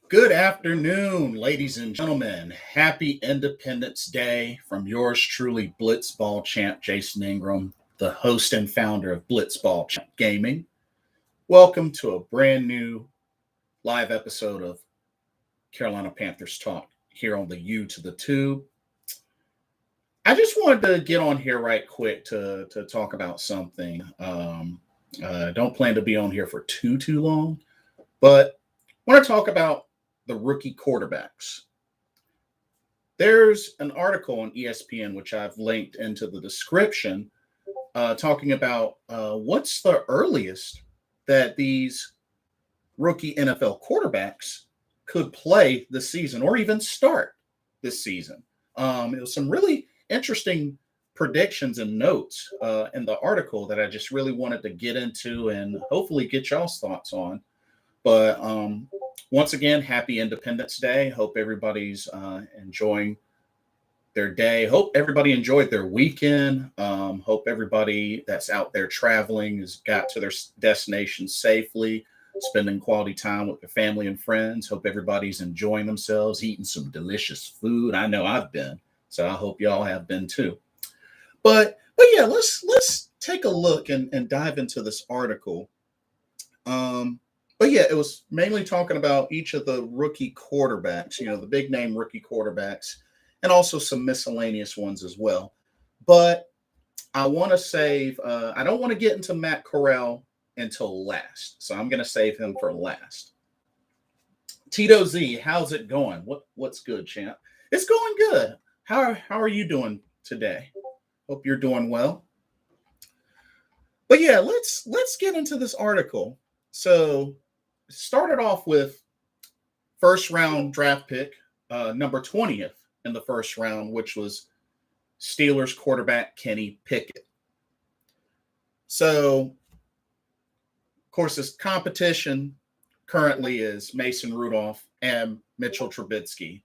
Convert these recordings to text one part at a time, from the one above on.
Good afternoon, ladies and gentlemen. Happy Independence Day from yours truly, Blitzball Champ Jason Ingram, the host and founder of Blitzball Champ Gaming. Welcome to a brand new live episode of Carolina Panthers Talk here on the U to the Tube. I just wanted to get on here right quick to talk about something. Don't plan to be on here for too long, but I want to talk about the rookie quarterbacks. There's an article on ESPN, which I've linked into the description, talking about what's the earliest that these rookie NFL quarterbacks could play this season or even start this season. It was some really interesting predictions and notes in the article that I just really wanted to get into and hopefully get y'all's thoughts on. But once again, happy Independence Day. Hope everybody's enjoying their day. Hope everybody enjoyed their weekend. Hope everybody that's out there traveling has got to their destination safely, spending quality time with their family and friends. Hope everybody's enjoying themselves, eating some delicious food. I know I've been, so I hope y'all have been too. But yeah, let's take a look and dive into this article. But yeah, it was mainly talking about each of the rookie quarterbacks, the big name rookie quarterbacks, and also some miscellaneous ones as well. But I want to save, I don't want to get into Matt Corral until last. So I'm going to save him for last. Tito Z, how's it going? What's good, champ? It's going good. How are you doing today? Hope you're doing well. But yeah, let's get into this article. So started off with first round draft pick, number 20th in the first round, which was Steelers quarterback Kenny Pickett. So, of course, this competition currently is Mason Rudolph and Mitchell Trubisky.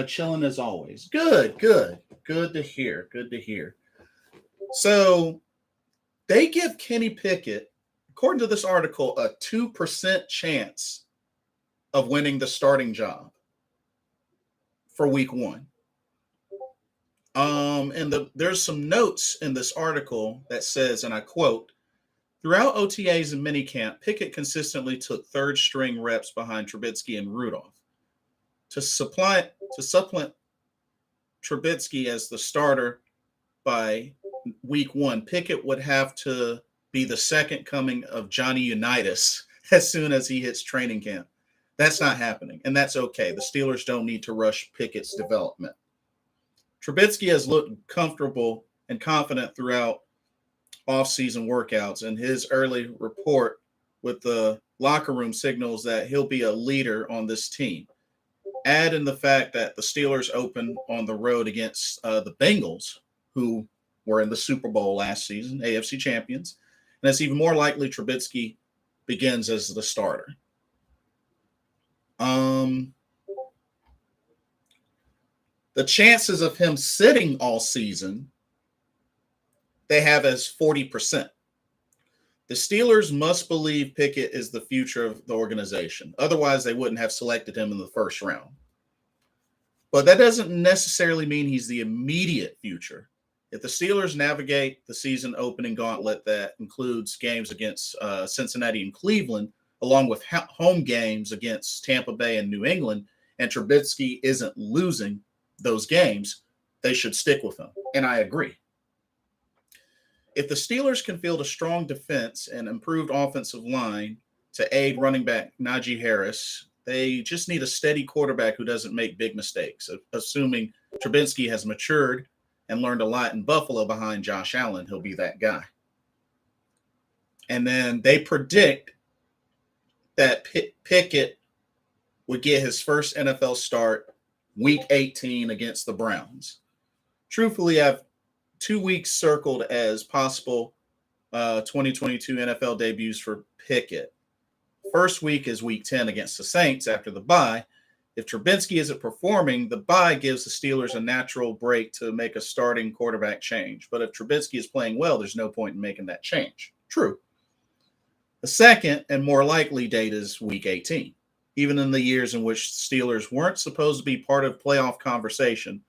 Chilling as always. Good to hear. So they give Kenny Pickett, according to this article, a 2% chance of winning the starting job for week one. There's some notes in this article that says, and I quote, throughout OTAs and minicamp, Pickett consistently took third string reps behind Trubisky and Rudolph. To supplement Trubisky as the starter by week one, Pickett would have to be the second coming of Johnny Unitas as soon as he hits training camp. That's not happening, and that's okay. The Steelers don't need to rush Pickett's development. Trubisky has looked comfortable and confident throughout off-season workouts, and his early report with the locker room signals that he'll be a leader on this team. Add in the fact that the Steelers opened on the road against the Bengals, who were in the Super Bowl last season, AFC champions, and it's even more likely Trubisky begins as the starter. The chances of him sitting all season, they have as 40%. The Steelers must believe Pickett is the future of the organization. Otherwise, they wouldn't have selected him in the first round. But that doesn't necessarily mean he's the immediate future. If the Steelers navigate the season opening gauntlet that includes games against Cincinnati and Cleveland, along with home games against Tampa Bay and New England, and Trubisky isn't losing those games, they should stick with him. And I agree. If the Steelers can field a strong defense and improved offensive line to aid running back Najee Harris, they just need a steady quarterback who doesn't make big mistakes. Assuming Trubisky has matured and learned a lot in Buffalo behind Josh Allen, he'll be that guy. And then they predict that Pickett would get his first NFL start week 18 against the Browns. Truthfully, I have 2 weeks circled as possible 2022 NFL debuts for Pickett. First week is week 10 against the Saints after the bye. If Trubisky isn't performing, the bye gives the Steelers a natural break to make a starting quarterback change. But if Trubisky is playing well, there's no point in making that change. True. The second and more likely date is week 18. even in the years in which Steelers weren't supposed to be part of playoff conversation,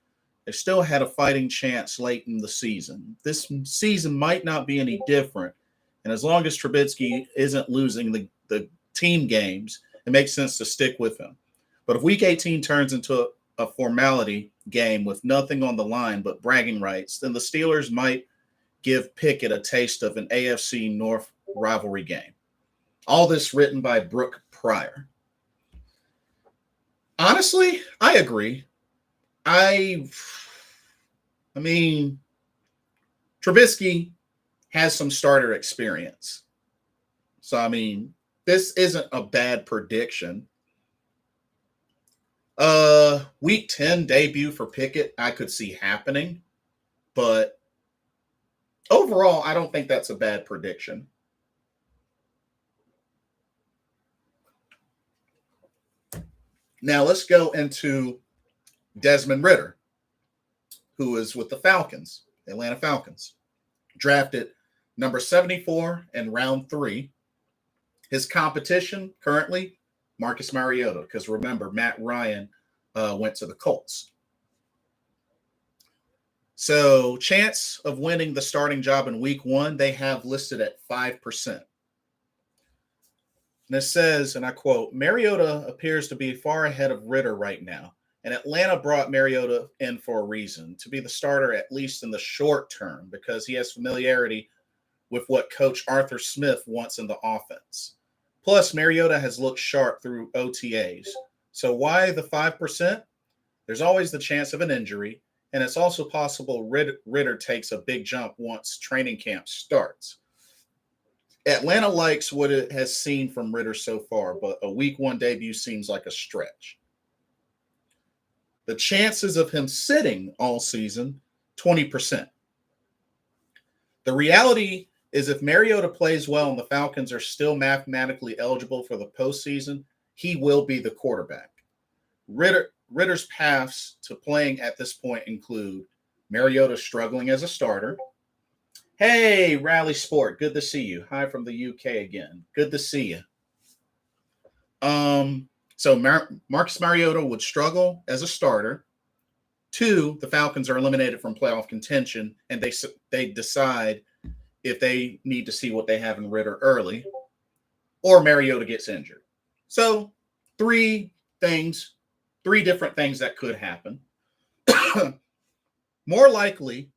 they still had a fighting chance late in the season. This season might not be any different. And as long as Trubisky isn't losing the team games, it makes sense to stick with him. But if Week 18 turns into a formality game with nothing on the line but bragging rights, then the Steelers might give Pickett a taste of an AFC North rivalry game. All this written by Brooke Pryor. Honestly, I agree. I mean, Trubisky has some starter experience. So, I mean, this isn't a bad prediction. Week 10 debut for Pickett, I could see happening. But overall, I don't think that's a bad prediction. Now, let's go into Desmond Ridder, who is with the Falcons, Atlanta Falcons. Drafted number 74 in round 3. His competition currently, Marcus Mariota, because remember, Matt Ryan went to the Colts. So chance of winning the starting job in week 1, they have listed at 5%. And it says, and I quote, Mariota appears to be far ahead of Ridder right now. And Atlanta brought Mariota in for a reason, to be the starter at least in the short term, because he has familiarity with what Coach Arthur Smith wants in the offense. Plus, Mariota has looked sharp through OTAs. So why the 5%? There's always the chance of an injury, and it's also possible Ridder takes a big jump once training camp starts. Atlanta likes what it has seen from Ridder so far, but a week 1 debut seems like a stretch. The chances of him sitting all season, 20%. The reality is if Mariota plays well and the Falcons are still mathematically eligible for the postseason, he will be the quarterback. Ridder's paths to playing at this point include Mariota struggling as a starter. Hey, Rally Sport, good to see you. Hi from the UK again. Good to see you. So Marcus Mariota would struggle as a starter. 2, the Falcons are eliminated from playoff contention, and they decide if they need to see what they have in Ridder early, or Mariota gets injured. So 3 different things that could happen. More likely,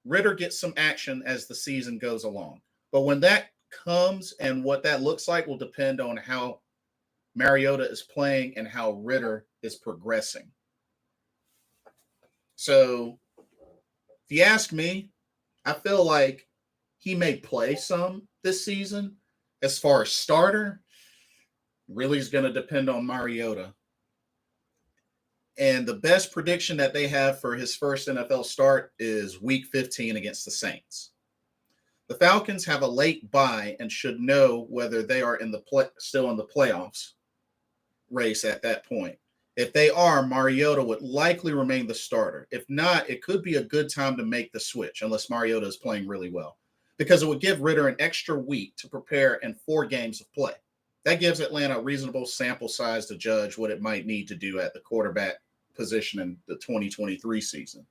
Ridder gets some action as the season goes along. But when that comes and what that looks like will depend on how Mariota is playing and how Ridder is progressing. So, if you ask me, I feel like he may play some this season. As far as starter, really is going to depend on Mariota. And the best prediction that they have for his first NFL start is week 15 against the Saints. The Falcons have a late bye and should know whether they are still in the playoffs race at that point. If they are, Mariota would likely remain the starter. If not, it could be a good time to make the switch unless Mariota is playing really well, because it would give Ridder an extra week to prepare in 4 games of play. That gives Atlanta a reasonable sample size to judge what it might need to do at the quarterback position in the 2023 season.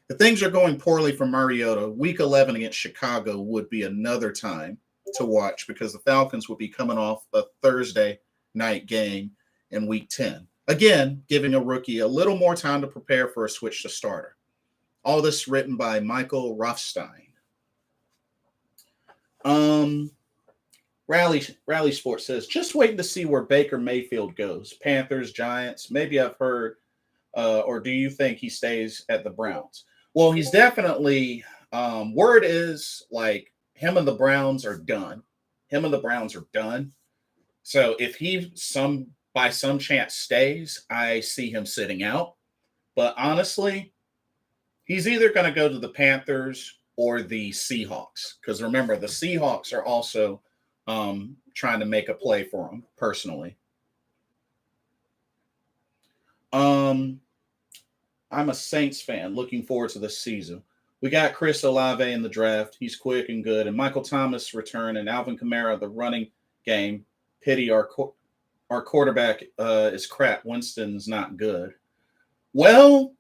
If things are going poorly for Mariota, week 11 against Chicago would be another time to watch, because the Falcons would be coming off a Thursday night game in week 10. Again, giving a rookie a little more time to prepare for a switch to starter. All this written by Michael Rothstein. Rally Sports says, just waiting to see where Baker Mayfield goes. Panthers, Giants. Maybe I've heard, or do you think he stays at the Browns? Well, he's definitely, word is like him and the Browns are done. So if he by some chance stays, I see him sitting out. But honestly, he's either going to go to the Panthers or the Seahawks. Because remember, the Seahawks are also trying to make a play for him personally. I'm a Saints fan looking forward to this season. We got Chris Olave in the draft. He's quick and good. And Michael Thomas return and Alvin Kamara, the running game. Pity our our quarterback is crap. Winston's not good. Well,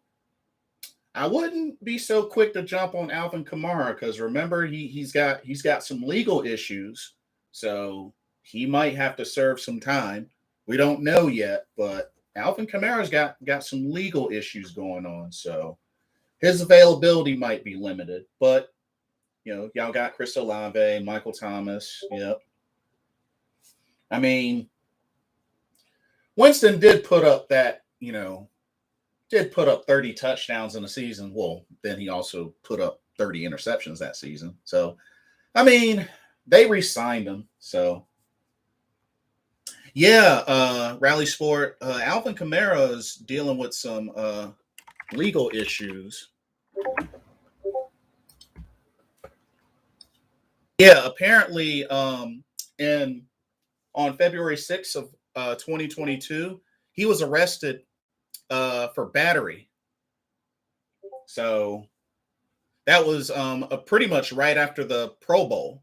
I wouldn't be so quick to jump on Alvin Kamara because remember he's got some legal issues, so he might have to serve some time. We don't know yet, but Alvin Kamara's got some legal issues going on, so his availability might be limited. But y'all got Chris Olave, Michael Thomas. Yep. I mean, Winston did put up 30 touchdowns in a season. Well, then he also put up 30 interceptions that season. So, I mean, they re-signed him. So, yeah, Rally Sport. Alvin Kamara is dealing with some legal issues. Yeah, apparently, on February 6th of 2022, he was arrested for battery. So that was pretty much right after the Pro Bowl.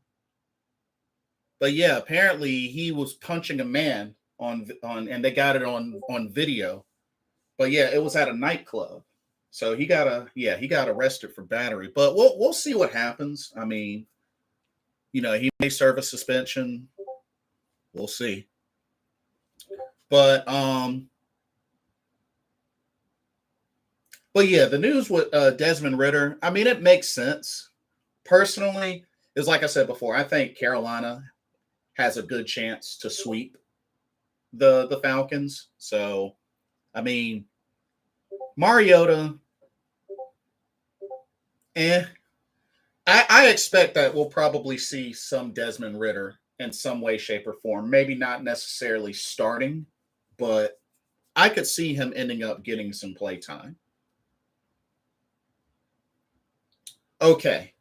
But yeah, apparently he was punching a man on and they got it on video. But yeah, it was at a nightclub. So he got arrested for battery. But we'll see what happens. I mean, he may serve a suspension. We'll see. But yeah, the news with Desmond Ridder, I mean, it makes sense. Personally, is like I said before, I think Carolina has a good chance to sweep the Falcons. So, I mean, Mariota, I expect that we'll probably see some Desmond Ridder in some way, shape, or form. Maybe not necessarily starting, but I could see him ending up getting some play time. Okay.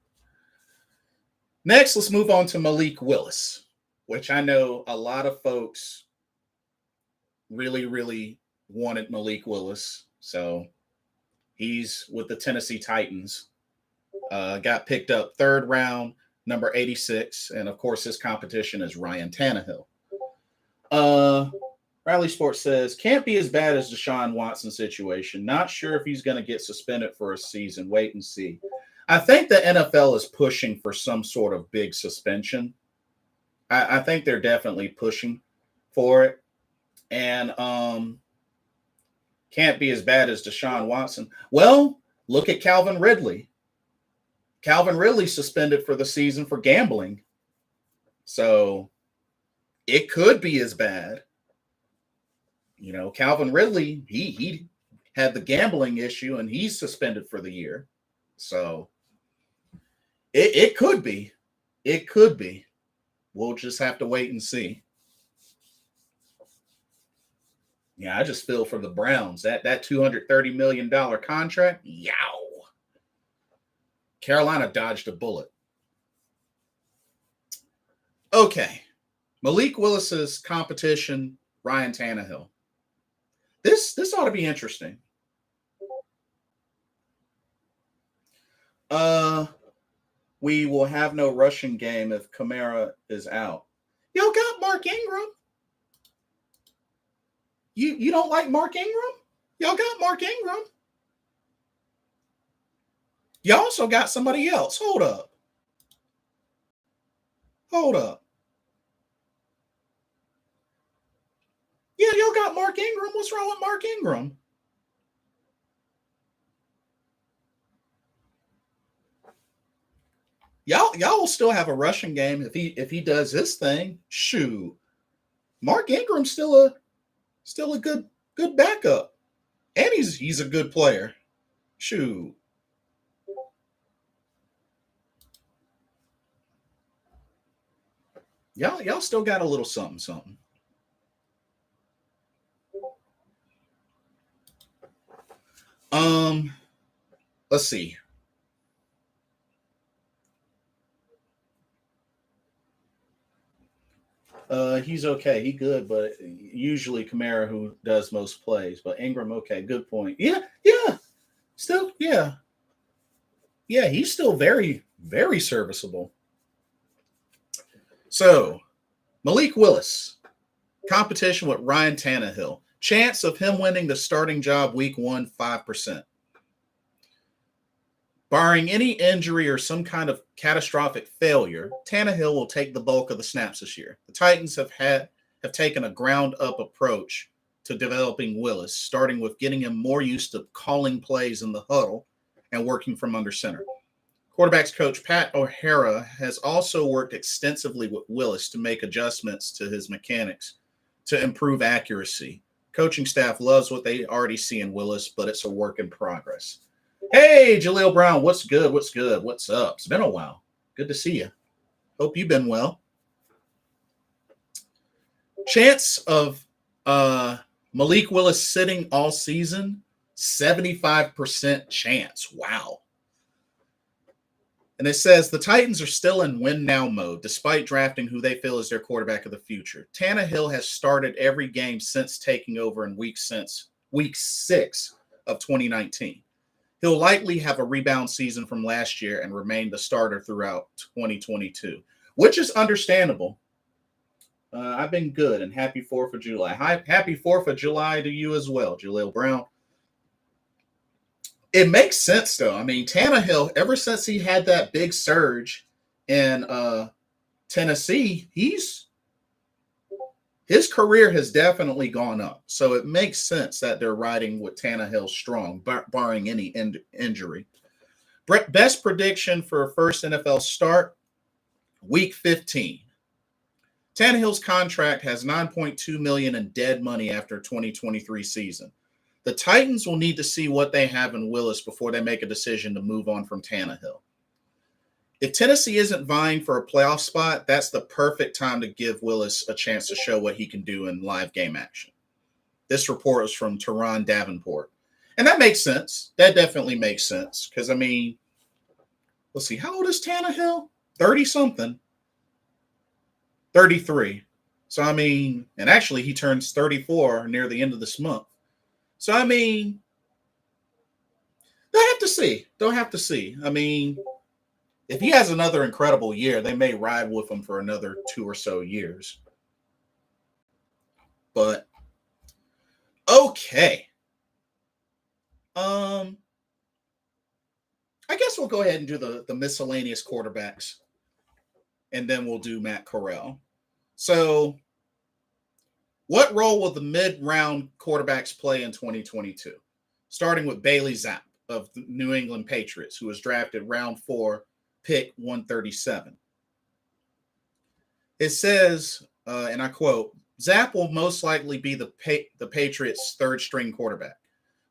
Next, let's move on to Malik Willis, which I know a lot of folks really, really wanted Malik Willis. So he's with the Tennessee Titans. Got picked up 3rd round, number 86. And of course, his competition is Ryan Tannehill. Riley Sports says, can't be as bad as Deshaun Watson situation. Not sure if he's going to get suspended for a season. Wait and see. I think the NFL is pushing for some sort of big suspension. I think they're definitely pushing for it. And can't be as bad as Deshaun Watson. Well, look at Calvin Ridley. Calvin Ridley suspended for the season for gambling. So it could be as bad. Calvin Ridley, he had the gambling issue and he's suspended for the year. So it could be. It could be. We'll just have to wait and see. Yeah, I just feel for the Browns. That $230 million contract, yow. Carolina dodged a bullet. Okay. Malik Willis's competition, Ryan Tannehill. This ought to be interesting. We will have no rushing game if Kamara is out. Y'all got Mark Ingram. You don't like Mark Ingram? Y'all got Mark Ingram. You also got somebody else. Hold up. Yeah, y'all got Mark Ingram. What's wrong with Mark Ingram? Y'all will still have a rushing game if he does his thing. Shoot. Mark Ingram's still a good backup. And he's a good player. Shoot. Y'all still got a little something. Let's see. He's okay. He good, but usually Kamara who does most plays. But Ingram, okay, good point. Yeah. Still, yeah. Yeah, he's still very, very serviceable. So, Malik Willis, competition with Ryan Tannehill. Chance of him winning the starting job week 1, 5%. Barring any injury or some kind of catastrophic failure, Tannehill will take the bulk of the snaps this year. The Titans have taken a ground-up approach to developing Willis, starting with getting him more used to calling plays in the huddle and working from under center. Quarterbacks coach Pat O'Hara has also worked extensively with Willis to make adjustments to his mechanics to improve accuracy. Coaching staff loves what they already see in Willis, but it's a work in progress. Hey, Jaleel Brown, what's good? What's good? What's up? It's been a while. Good to see you. Hope you've been well. Chance of Malik Willis sitting all season, 75% chance. Wow. And it says the Titans are still in win now mode, despite drafting who they feel is their quarterback of the future. Tannehill has started every game since taking over in week 6 of 2019. He'll likely have a rebound season from last year and remain the starter throughout 2022, which is understandable. I've been good, and happy 4th of July. Happy 4th of July to you as well, Jaleel Brown. It makes sense, though. I mean, Tannehill, ever since he had that big surge in Tennessee, his career has definitely gone up. So it makes sense that they're riding with Tannehill strong, barring any injury. Best prediction for first NFL start, week 15. Tannehill's contract has $9.2 million in dead money after 2023 season. The Titans will need to see what they have in Willis before they make a decision to move on from Tannehill. If Tennessee isn't vying for a playoff spot, that's the perfect time to give Willis a chance to show what he can do in live game action. This report is from Teron Davenport. And that makes sense. That definitely makes sense. Because, I mean, let's see. How old is Tannehill? 30-something. 33. So, I mean, and actually he turns 34 near the end of this month. So, I mean, they'll have to see. They'll have to see. I mean, if he has another incredible year, they may ride with him for another 2 or so years. But, okay. I guess we'll go ahead and do the miscellaneous quarterbacks. And then we'll do Matt Corral. So, what role will the mid-round quarterbacks play in 2022? Starting with Bailey Zapp of the New England Patriots, who was drafted round 4, pick 137. It says, and I quote, Zapp will most likely be the Patriots' third-string quarterback.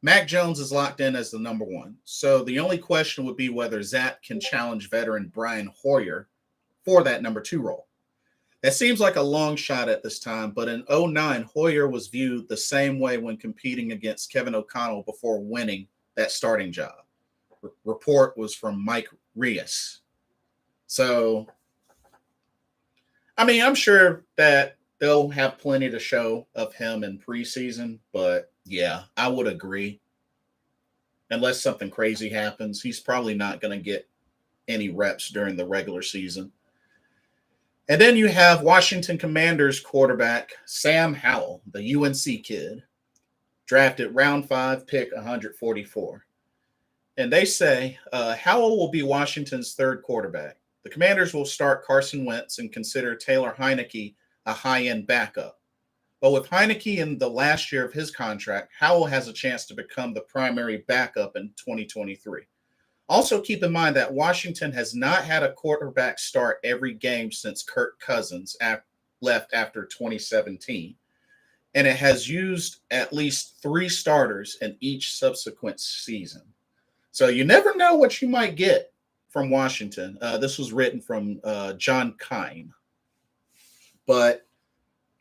Mac Jones is locked in as the number 1. So the only question would be whether Zapp can challenge veteran Brian Hoyer for that number 2 role. That seems like a long shot at this time, but in 2009, Hoyer was viewed the same way when competing against Kevin O'Connell before winning that starting job. Report was from Mike Rios. So, I mean, I'm sure that they'll have plenty to show of him in preseason, but yeah, I would agree. Unless something crazy happens, he's probably not going to get any reps during the regular season. And then you have Washington Commanders quarterback Sam Howell, the UNC kid, drafted round 5, pick 144. And they say Howell will be Washington's third quarterback. The Commanders will start Carson Wentz and consider Taylor Heineke a high-end backup. But with Heineke in the last year of his contract, Howell has a chance to become the primary backup in 2023. Also, keep in mind that Washington has not had a quarterback start every game since Kirk Cousins left after 2017, and it has used at least 3 starters in each subsequent season. So you never know what you might get from Washington. This was written from John Kine. But,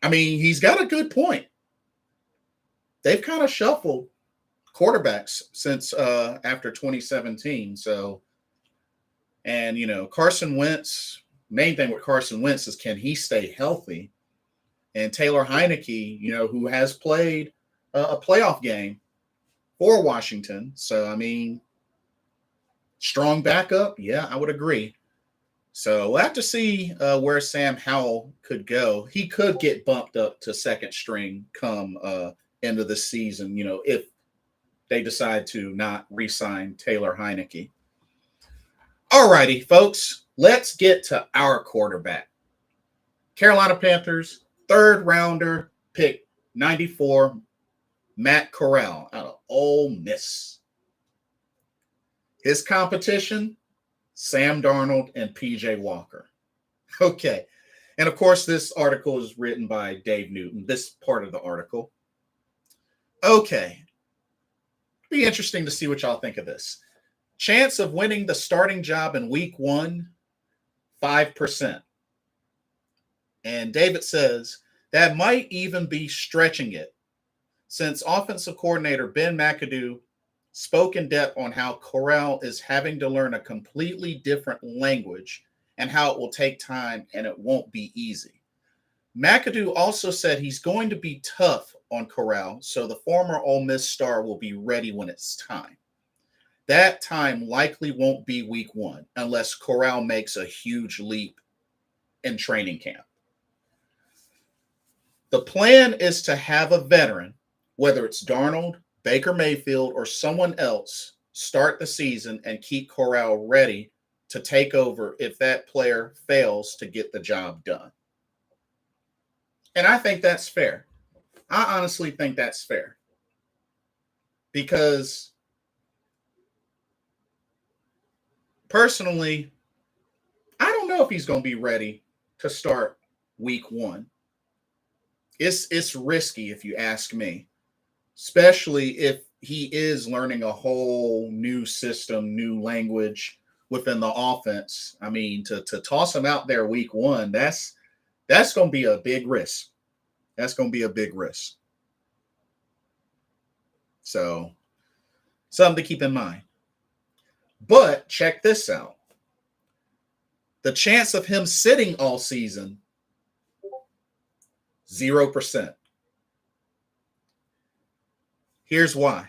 I mean, he's got a good point. They've kind of shuffled quarterbacks since after 2017. So, and, you know, Carson Wentz, main thing with Carson Wentz is can he stay healthy? And Taylor Heineke, you know, who has played a playoff game for Washington. So, I mean, strong backup. Yeah, I would agree. So we'll have to see where Sam Howell could go. He could get bumped up to second string come end of the season, if they decide to not re-sign Taylor Heineke. All righty, folks, let's get to our quarterback. Carolina Panthers, third rounder, pick 94, Matt Corral out of Ole Miss. His competition, Sam Darnold and PJ Walker. Okay. And of course, this article is written by Dave Newton, this part of the article. Okay. Be interesting to see what y'all think of this. Chance of winning the starting job in week 1, 5%. And David says that might even be stretching it, since offensive coordinator Ben McAdoo spoke in depth on how Corral is having to learn a completely different language and how it will take time and it won't be easy. McAdoo also said he's going to be tough on Corral, so the former Ole Miss star will be ready when it's time. That time likely won't be week 1 unless Corral makes a huge leap in training camp. The plan is to have a veteran, whether it's Darnold, Baker Mayfield, or someone else, start the season and keep Corral ready to take over if that player fails to get the job done. And I think that's fair. I honestly think that's fair. Because personally, I don't know if he's going to be ready to start week 1. It's risky if you ask me, especially if he is learning a whole new system, new language within the offense. I mean, to toss him out there week 1, that's going to be a big risk. That's going to be a big risk. So, something to keep in mind. But check this out. The chance of him sitting all season, 0%. Here's why. It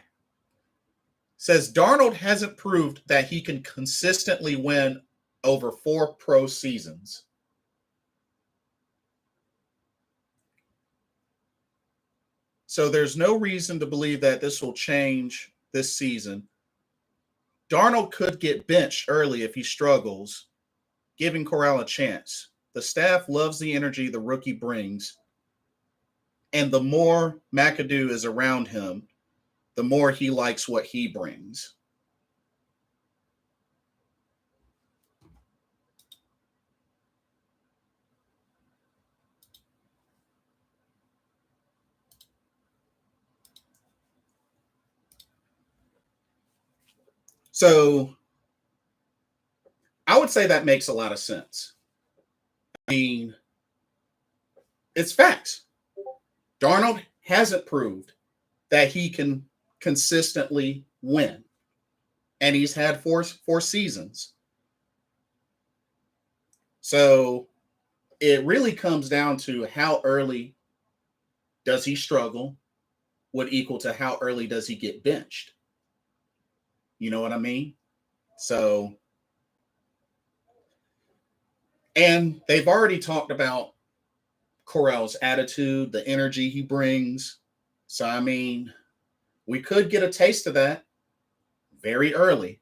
says Darnold hasn't proved that he can consistently win over 4 pro seasons. So there's no reason to believe that this will change this season. Darnold could get benched early if he struggles, giving Corral a chance. The staff loves the energy the rookie brings, and the more McAdoo is around him, the more he likes what he brings. So I would say that makes a lot of sense. I mean, it's facts. Darnold hasn't proved that he can consistently win. And he's had four seasons. So it really comes down to how early does he struggle would equal to how early does he get benched. You know what I mean? So, and they've already talked about Corral's attitude, the energy he brings. So, I mean, we could get a taste of that very early.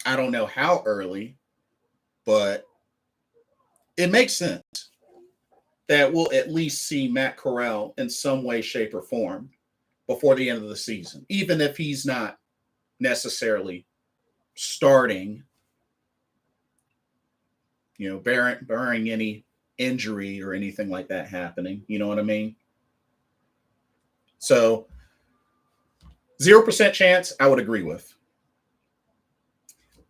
I don't know how early, but it makes sense that we'll at least see Matt Corral in some way, shape, or form before the end of the season, even if he's not necessarily starting, barring any injury or anything like that happening. You know what I mean? So 0% chance, I would agree with.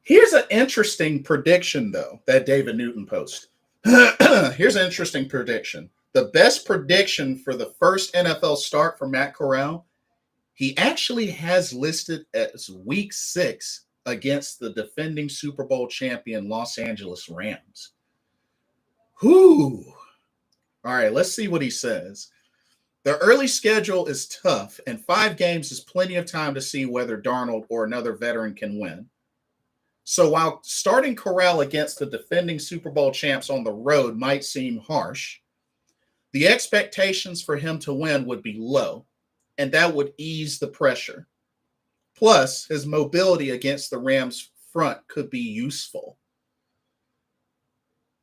Here's an interesting prediction, though, that David Newton posted. Here's an interesting prediction. The best prediction for the first NFL start for Matt Corral, he actually has listed as week 6 against the defending Super Bowl champion Los Angeles Rams. Whew. All right, let's see what he says. The early schedule is tough, and 5 games is plenty of time to see whether Darnold or another veteran can win. So while starting Corral against the defending Super Bowl champs on the road might seem harsh, the expectations for him to win would be low, and that would ease the pressure. Plus, his mobility against the Rams front could be useful.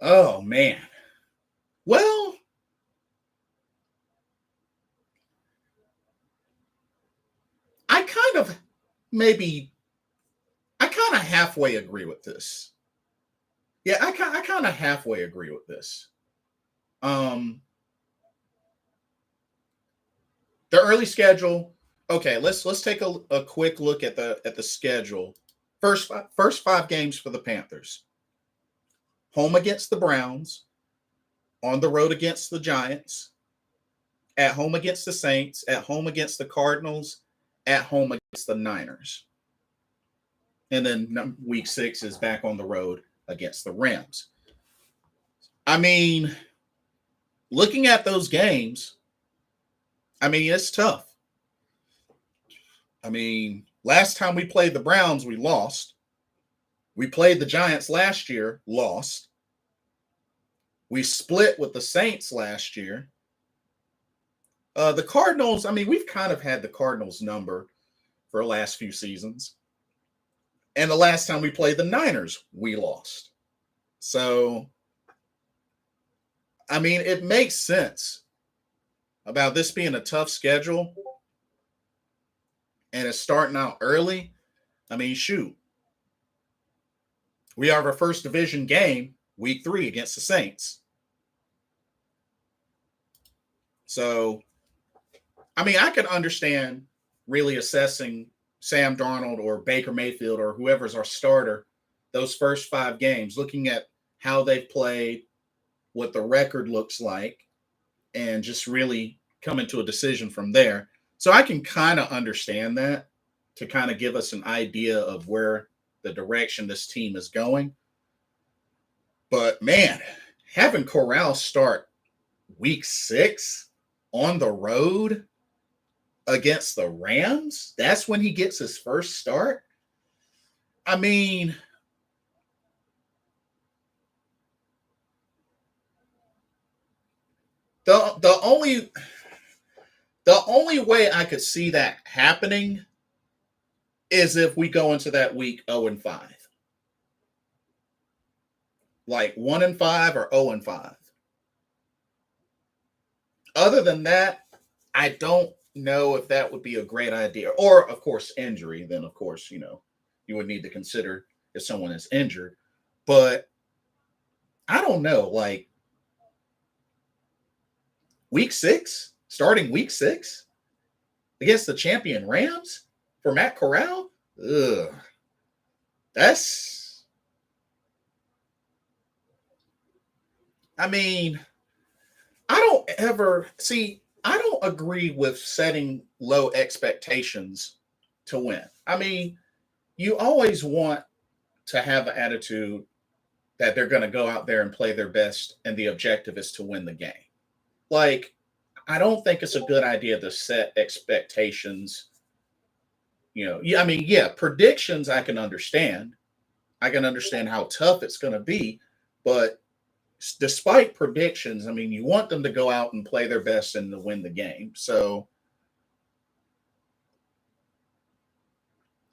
Oh, man. Well, I kind of maybe, I kind of halfway agree with this. Yeah, I kind of halfway agree with this. Um, the early schedule. Okay, let's take a quick look at the schedule. First five games for the Panthers. Home against the Browns, on the road against the Giants, at home against the Saints, at home against the Cardinals, at home against the Niners. And then week 6 is back on the road against the Rams. I mean, looking at those games, I mean, it's tough. I mean, last time we played the Browns, we lost. We played the Giants last year, lost. We split with the Saints last year. The Cardinals, I mean, we've kind of had the Cardinals number for the last few seasons. And the last time we played the Niners, we lost. So, I mean, it makes sense about this being a tough schedule and it's starting out early. I mean, shoot. We have our first division game week 3 against the Saints. So, I mean, I could understand really assessing Sam Darnold or Baker Mayfield or whoever's our starter those first 5 games, looking at how they've played, what the record looks like, and just really coming to a decision from there. So I can kind of understand that to kind of give us an idea of where the direction this team is going. But man, having Corral start week 6 on the road against the Rams, that's when he gets his first start. I mean, the only way I could see that happening is if we go into that week 0-5. Like 1-5 or 0-5. Other than that, I don't know if that would be a great idea. Or, of course, injury. Then, of course, you would need to consider if someone is injured. But I don't know. Like, starting week 6 against the champion Rams for Matt Corral? Ugh. I mean, I don't agree with setting low expectations to win. I mean, you always want to have an attitude that they're going to go out there and play their best and the objective is to win the game. Like, I don't think it's a good idea to set expectations. Predictions I can understand. I can understand how tough it's going to be, but despite predictions, I mean, you want them to go out and play their best and to win the game. So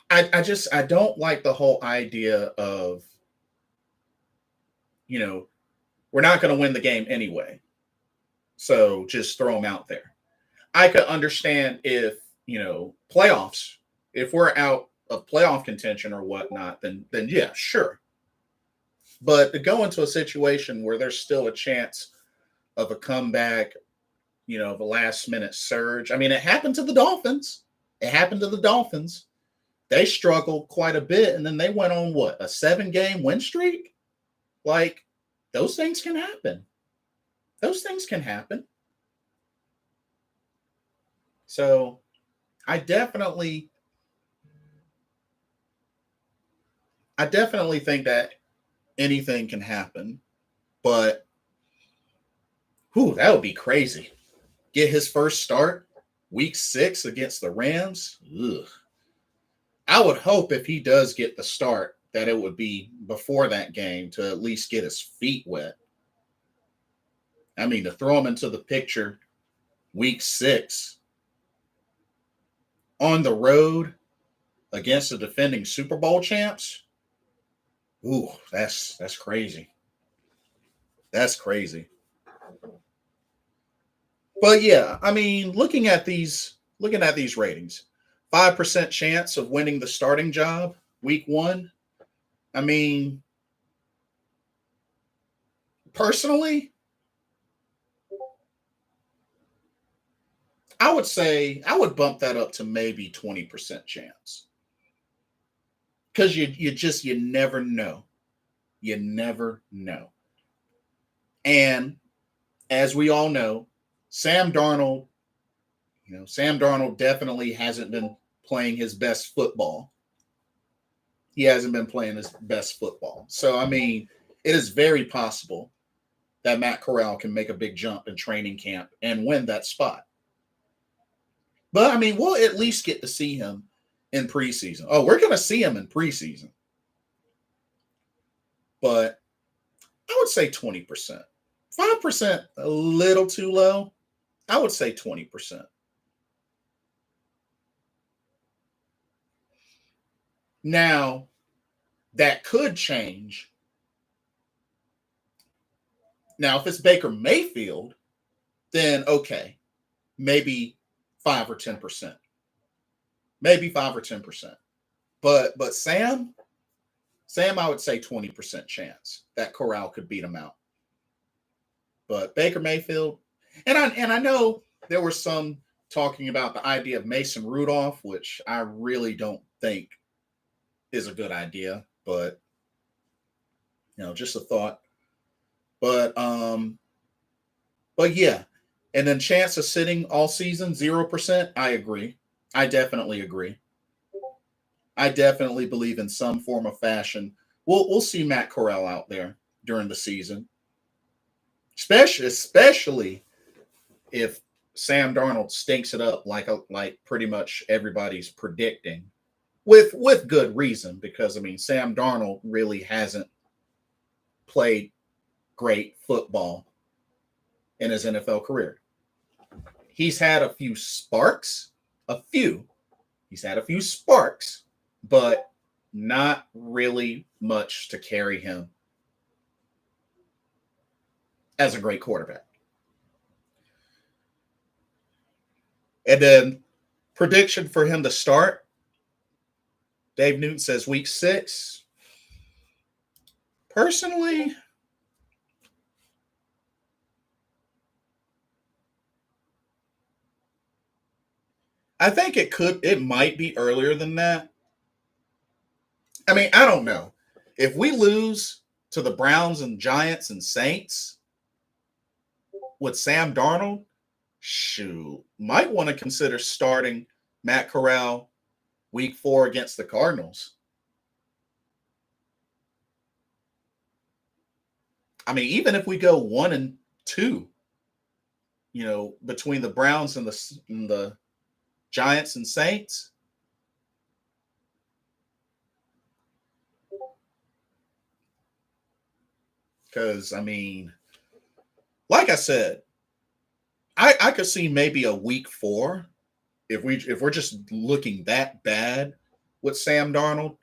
I don't like the whole idea of, we're not going to win the game anyway. So just throw them out there. I could understand if, playoffs, if we're out of playoff contention or whatnot, then yeah, sure. But to go into a situation where there's still a chance of a comeback, of a last minute surge. I mean, it happened to the Dolphins. They struggled quite a bit, and then they went on a 7-game win streak? Like, those things can happen. So I definitely think that anything can happen, but that would be crazy. Get his first start week 6 against the Rams. Ugh. I would hope if he does get the start that it would be before that game to at least get his feet wet. I mean, to throw him into the picture week 6 on the road against the defending Super Bowl champs. Ooh, that's crazy. That's crazy. But yeah, I mean, looking at these ratings, 5% chance of winning the starting job week 1. I mean, personally, I would say I would bump that up to maybe 20% chance. Because you never know. You never know. And as we all know, Sam Darnold, Sam Darnold definitely hasn't been playing his best football. He hasn't been playing his best football. So, I mean, it is very possible that Matt Corral can make a big jump in training camp and win that spot. But, I mean, we'll at least get to see him in preseason. Oh, we're going to see him in preseason. But I would say 20%. 5%, a little too low. I would say 20%. Now, that could change. Now, if it's Baker Mayfield, then okay, maybe 5 or 10%. Maybe 5 or 10%. But Sam, I would say 20% chance that Corral could beat him out. But Baker Mayfield, and I know there were some talking about the idea of Mason Rudolph, which I really don't think is a good idea, but just a thought. But yeah. And then chance of sitting all season, 0%. I agree. I definitely agree. I definitely believe in some form of fashion. We'll see Matt Corral out there during the season. Especially if Sam Darnold stinks it up like pretty much everybody's predicting. With good reason, because I mean Sam Darnold really hasn't played great football in his NFL career. He's had a few sparks, He's had a few sparks, but not really much to carry him as a great quarterback. And then prediction for him to start. Dave Newton says week 6. Personally, I think it might be earlier than that. I mean, I don't know. If we lose to the Browns and Giants and Saints with Sam Darnold, shoot, might want to consider starting Matt Corral week 4 against the Cardinals. I mean, even if we go 1-2, between the Browns and the Giants and Saints, because I mean, like I said, I could see maybe a week 4 if we're just looking that bad with Sam Darnold,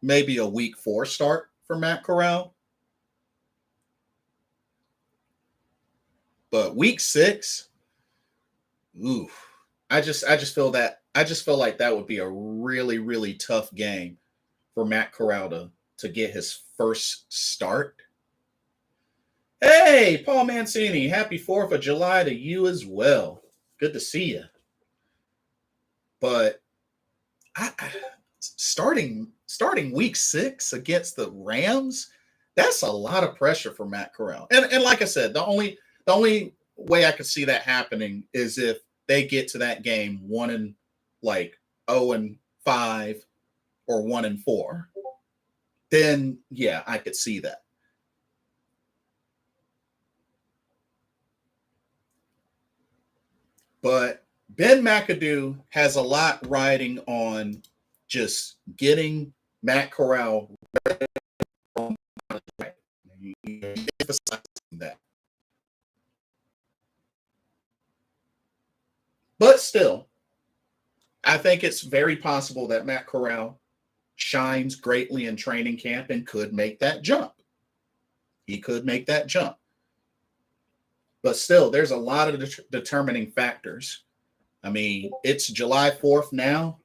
maybe a week 4 start for Matt Corral. But week 6, ooh, I just feel like that would be a really, really tough game for Matt Corral to get his first start. Hey, Paul Mancini, happy 4th of July to you as well. Good to see you. But starting week 6 against the Rams, that's a lot of pressure for Matt Corral. And like I said, the only way I could see that happening is if they get to that game 0-5 or 1-4. Then yeah, I could see that. But Ben McAdoo has a lot riding on just getting Matt Corral emphasizing that. But still, I think it's very possible that Matt Corral shines greatly in training camp and could make that jump. He could make that jump. But still, there's a lot of determining factors. I mean, it's July 4th now.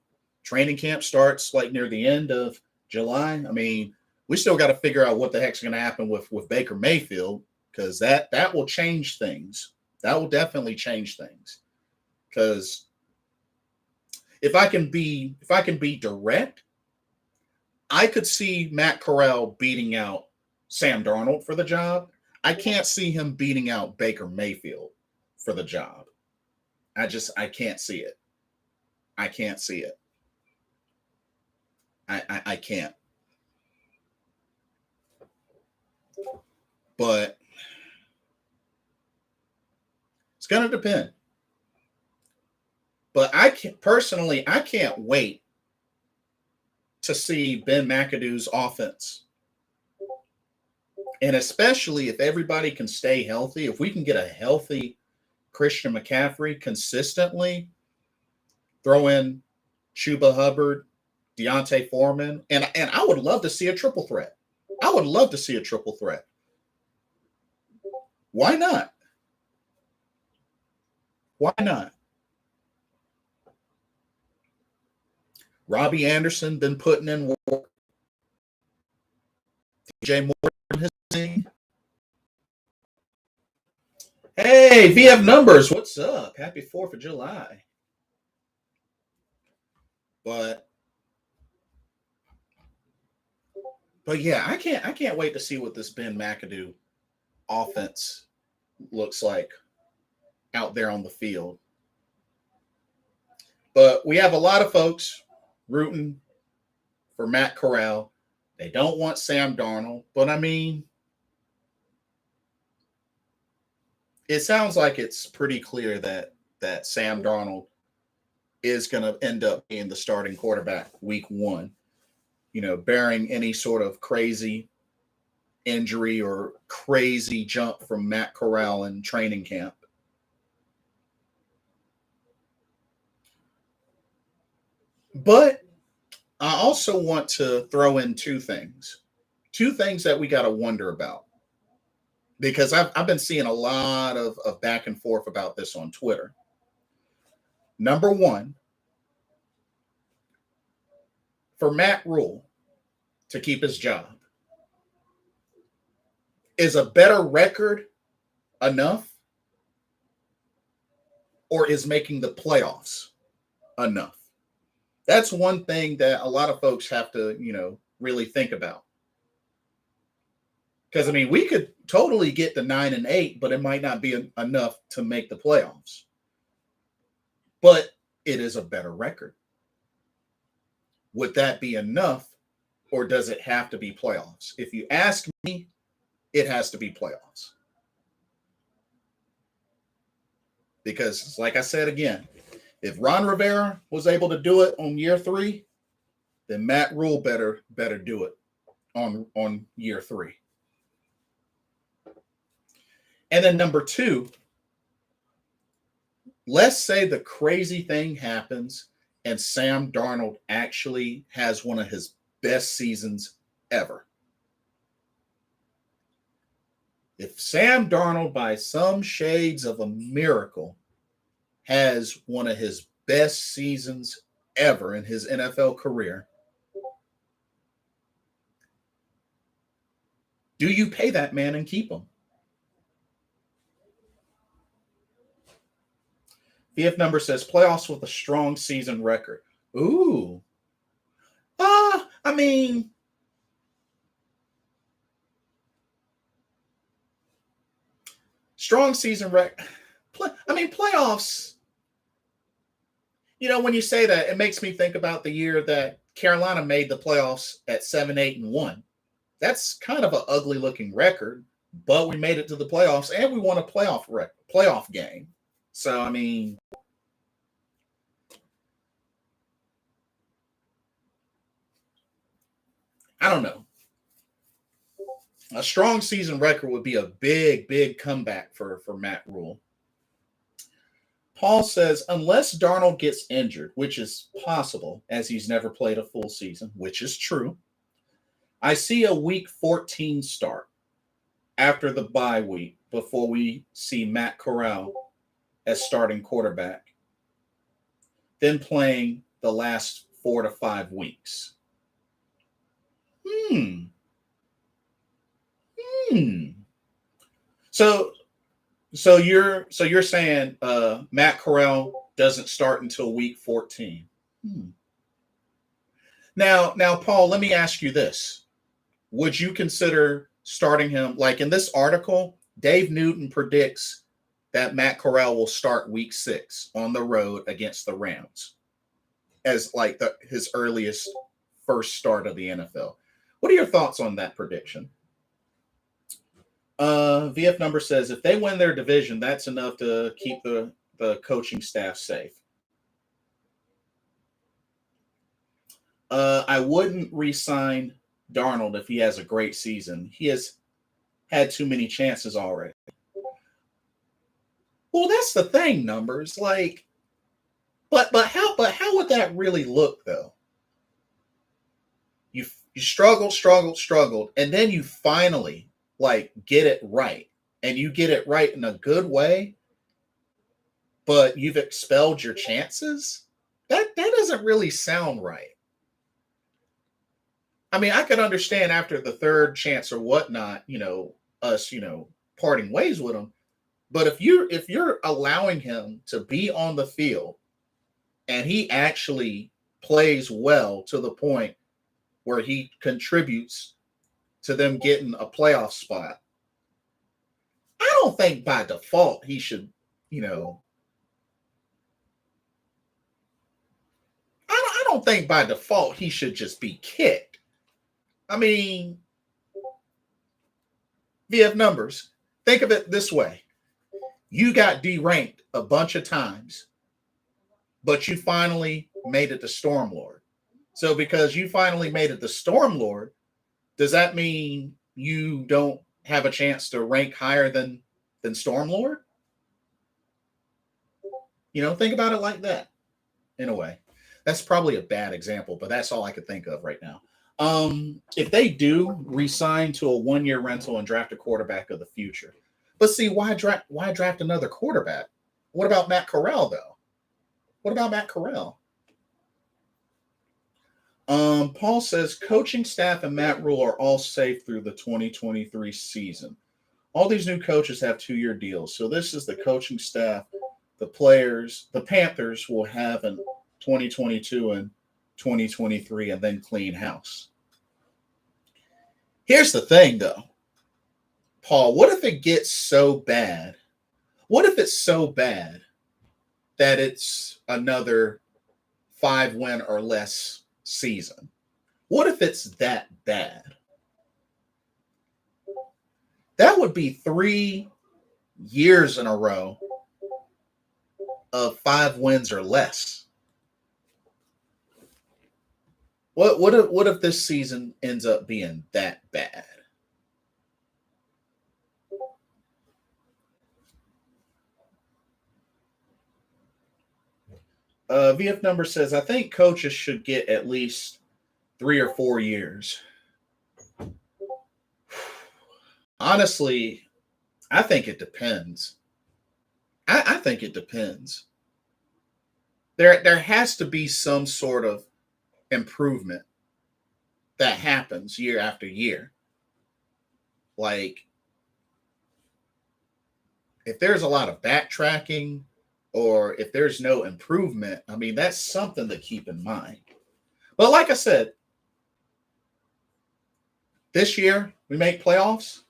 Training camp starts like near the end of July. I mean, we still got to figure out what the heck's going to happen with Baker Mayfield, because that will change things. That will definitely change things. Because if I can be direct, I could see Matt Corral beating out Sam Darnold for the job. I can't see him beating out Baker Mayfield for the job. I can't see it. I can't see it. I can't. But it's going to depend. But I can't wait to see Ben McAdoo's offense. And especially if everybody can stay healthy, if we can get a healthy Christian McCaffrey consistently, throw in Chuba Hubbard, Deontay Foreman, and I would love to see a triple threat. I would love to see a triple threat. Why not? Why not? Robbie Anderson been putting in work. DJ Moore his thing. Hey, VF Numbers, what's up? Happy 4th of July. But yeah, I can't wait to see what this Ben McAdoo offense looks like out there on the field. But we have a lot of folks rooting for Matt Corral. They don't want Sam Darnold, but I mean, it sounds like it's pretty clear that Sam Darnold is going to end up being the starting quarterback week 1, bearing any sort of crazy injury or crazy jump from Matt Corral in training camp. But I also want to throw in two things that we got to wonder about, because I've been seeing a lot of back and forth about this on Twitter. Number one, for Matt Rule to keep his job, is a better record enough, or is making the playoffs enough? That's one thing that a lot of folks have to, really think about. Because, I mean, we could totally get to 9-8, but it might not be enough to make the playoffs. But it is a better record. Would that be enough, or does it have to be playoffs? If you ask me, it has to be playoffs. Because, like I said again, if Ron Rivera was able to do it on year 3, then Matt Rule better do it on year 3. And then number 2, let's say the crazy thing happens and Sam Darnold actually has one of his best seasons ever. If Sam Darnold, by some shades of a miracle, has one of his best seasons ever in his NFL career, do you pay that man and keep him? VF Number says playoffs with a strong season record. Ooh. I mean, strong season record. Playoffs. When you say that, it makes me think about the year that Carolina made the playoffs at 7-8-1. That's kind of an ugly looking record, but we made it to the playoffs and we won a playoff game. So, I mean, I don't know. A strong season record would be a big, big comeback for Matt Rule. Paul says, unless Darnold gets injured, which is possible as he's never played a full season, which is true, I see a week 14 start after the bye week before we see Matt Corral as starting quarterback, then playing the last 4 to 5 weeks. So you're saying Matt Corral doesn't start until week 14. Now, Paul, let me ask you this. Would you consider starting him? Like in this article, Dave Newton predicts that Matt Corral will start week 6 on the road against the Rams as like his earliest first start of the NFL. What are your thoughts on that prediction? VF number says if they win their division, that's enough to keep the coaching staff safe. I wouldn't re-sign Darnold if he has a great season. He has had too many chances already. Well, that's the thing, numbers. Like, but how would that really look though? You struggled, and then you finally like get it right, and you get it right in a good way, but you've expelled your chances. That doesn't really sound right. I mean, I could understand after the third chance or whatnot, us, parting ways with him. But if you're allowing him to be on the field and he actually plays well to the point where he contributes to them getting a playoff spot, I don't think by default he should, I don't think by default he should just be kicked. I mean, VF numbers, think of it this way. You got deranked a bunch of times, but you finally made it to Stormlord. So because you finally made it to Stormlord, does that mean you don't have a chance to rank higher than Stormlord? Think about it like that, in a way. That's probably a bad example, but that's all I could think of right now. If they do re-sign to a 1-year rental and draft a quarterback of the future, but see, why draft another quarterback? What about Matt Corral though? What about Matt Corral? Paul says coaching staff and Matt Rule are all safe through the 2023 season. All these new coaches have 2-year deals. So this is the coaching staff, the players, the Panthers will have in 2022 and 2023 and then clean house. Here's the thing though, Paul, what if it gets so bad? What if it's so bad that it's another 5-win or less season? What if it's that bad? That would be 3 years in a row of 5 wins or less. What if this season ends up being that bad? VF number says, I think coaches should get at least 3 or 4 years. Honestly, I think it depends. I think it depends. There has to be some sort of improvement that happens year after year. Like, if there's a lot of backtracking or if there's no improvement, I mean, that's something to keep in mind. But like I said, this year we make playoffs.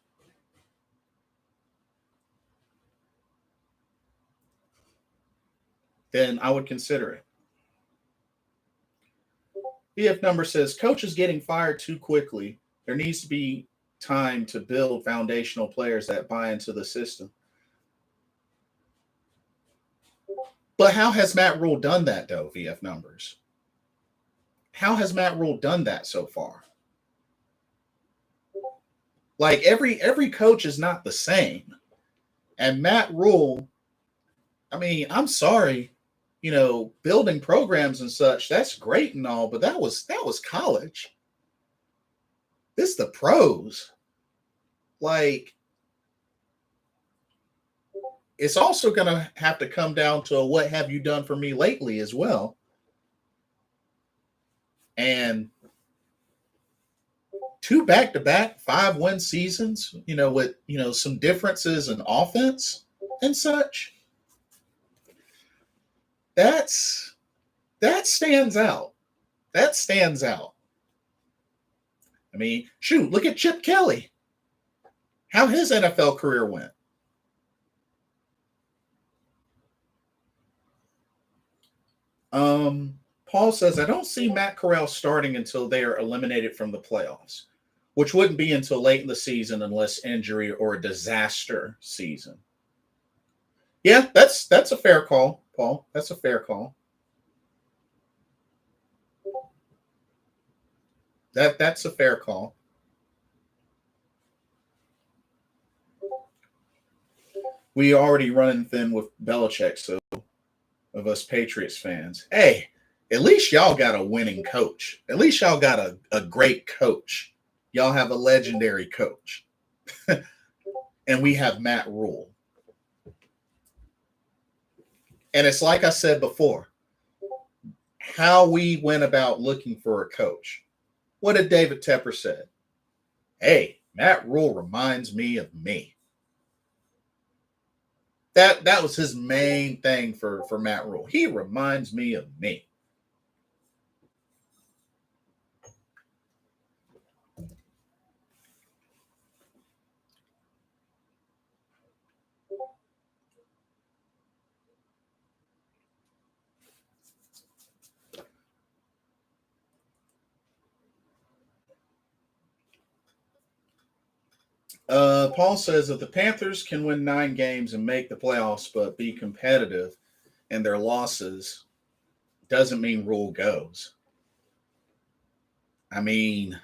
Then I would consider it. BF number says coaches getting fired too quickly. There needs to be time to build foundational players that buy into the system. But how has Matt Rule done that, though, VF numbers? How has Matt Rule done that so far? Like every coach is not the same. And Matt Rule, I mean, I'm sorry, building programs and such, that's great and all, but that was college. This the pros. Like, it's also going to have to come down to what have you done for me lately as well. And two back-to-back 5-win seasons, with some differences in offense and such. That stands out. That stands out. I mean, shoot, look at Chip Kelly. How his NFL career went. Paul says, I don't see Matt Corral starting until they are eliminated from the playoffs, which wouldn't be until late in the season unless injury or a disaster season. Yeah, that's a fair call, Paul. That's a fair call. That's a fair call. We already running thin with Belichick, so of us Patriots fans. Hey, at least y'all got a winning coach. At least y'all got a great coach. Y'all have a legendary coach. And we have Matt Rule. And it's like I said before, how we went about looking for a coach. What did David Tepper say? Hey, Matt Rule reminds me of me. That was his main thing for Matt Rule. He reminds me of me. Paul says that the Panthers can win 9 games and make the playoffs, but be competitive, and their losses doesn't mean Rule goes. I mean,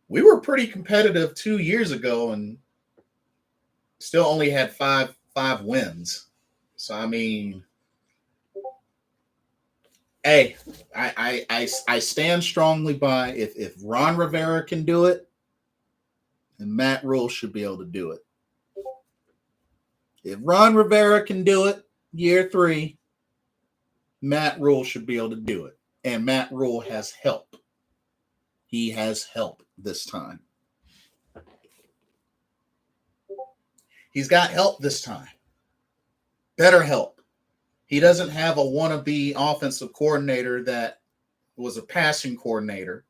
we were pretty competitive 2 years ago and still only had five wins. So I mean, hey, I stand strongly by if Ron Rivera can do it, then Matt Rule should be able to do it. If Ron Rivera can do it, year 3, Matt Rule should be able to do it. And Matt Rule has help. He has help this time. He's got help this time. Better help. He doesn't have a wannabe offensive coordinator that was a passing coordinator.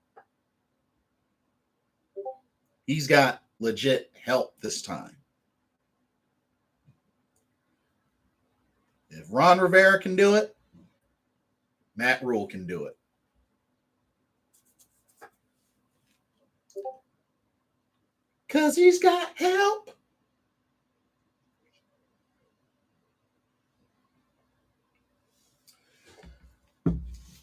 He's got legit help this time. If Ron Rivera can do it, Matt Rule can do it. Because he's got help.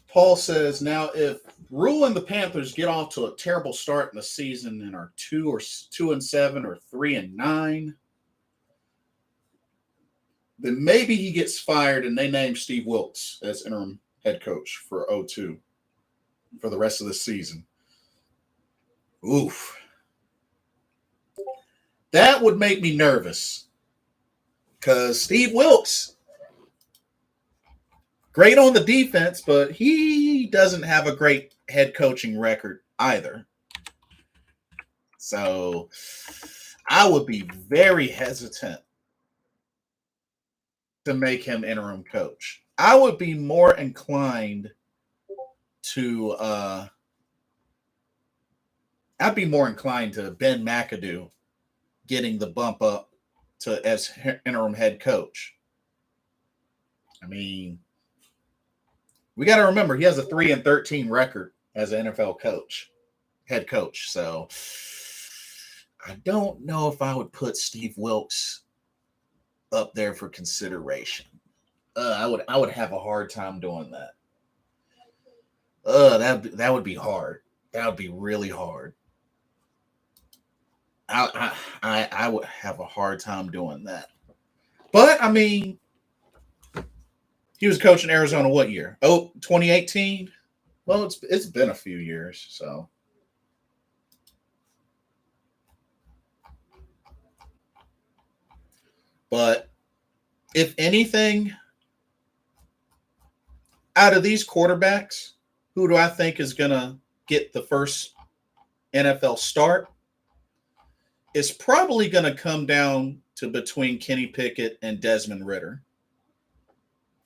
Paul says, now if Rule and the Panthers get off to a terrible start in the season and are 2-7 or 3-9, then maybe he gets fired and they name Steve Wilkes as interim head coach for 0-2 for the rest of the season. Oof. That would make me nervous because Steve Wilkes, great on the defense, but he doesn't have a great head coaching record either. So I would be very hesitant to make him interim coach. I would be more inclined to I'd be more inclined to Ben McAdoo getting the bump up to as interim head coach. I mean, we got to remember he has a 3-13 record as an NFL head coach. So I don't know if I would put Steve Wilkes up there for consideration. I would have a hard time doing that. That would be hard. That would be really hard. I would have a hard time doing that. But I mean, he was coaching Arizona what year? Oh, 2018. Well, it's been a few years, so. But if anything, out of these quarterbacks, who do I think is going to get the first NFL start? It's probably going to come down to between Kenny Pickett and Desmond Ritter.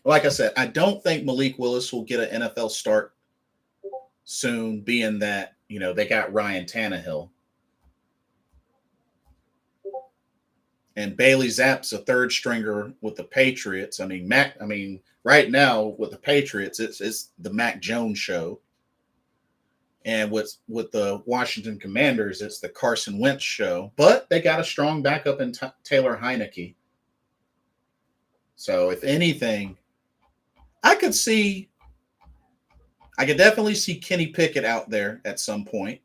Like I said, I don't think Malik Willis will get an NFL start soon, being that, they got Ryan Tannehill. And Bailey Zapp's a third stringer with the Patriots. Right now with the Patriots, it's the Mac Jones show. And with the Washington Commanders, it's the Carson Wentz show. But they got a strong backup in Taylor Heineke. So if anything, I could definitely see Kenny Pickett out there at some point,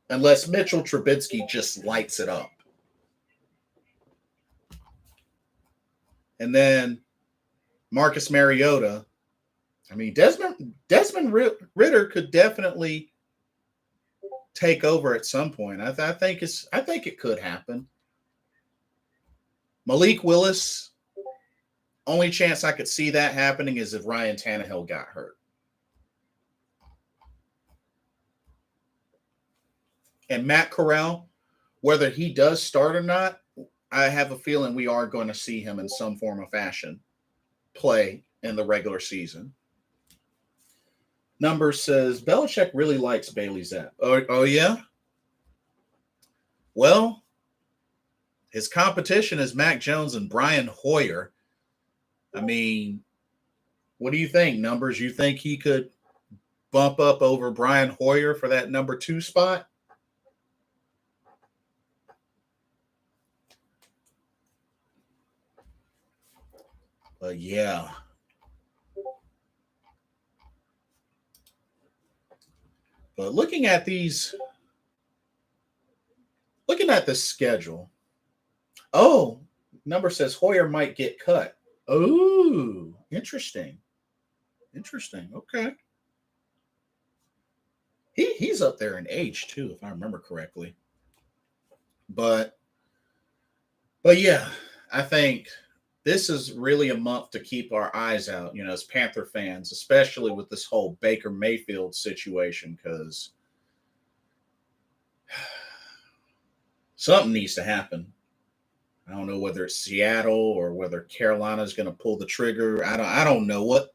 unless Mitchell Trubisky just lights it up. And then Marcus Mariota. Desmond Ritter could definitely take over at some point. I think it could happen. Malik Willis. Only chance I could see that happening is if Ryan Tannehill got hurt. And Matt Corral, whether he does start or not, I have a feeling we are going to see him in some form of fashion play in the regular season. Number says Belichick really likes Bailey Zapp. Oh yeah? Well, his competition is Mac Jones and Brian Hoyer. What do you think, Numbers? You think he could bump up over Brian Hoyer for that number 2 spot? But yeah. But looking at the schedule. Oh, Number says Hoyer might get cut. Oh, interesting. Okay. He's up there in age too, if I remember correctly. But yeah, I think this is really a month to keep our eyes out, as Panther fans, especially with this whole Baker Mayfield situation, because something needs to happen. I don't know whether it's Seattle or whether Carolina is going to pull the trigger. I don't know what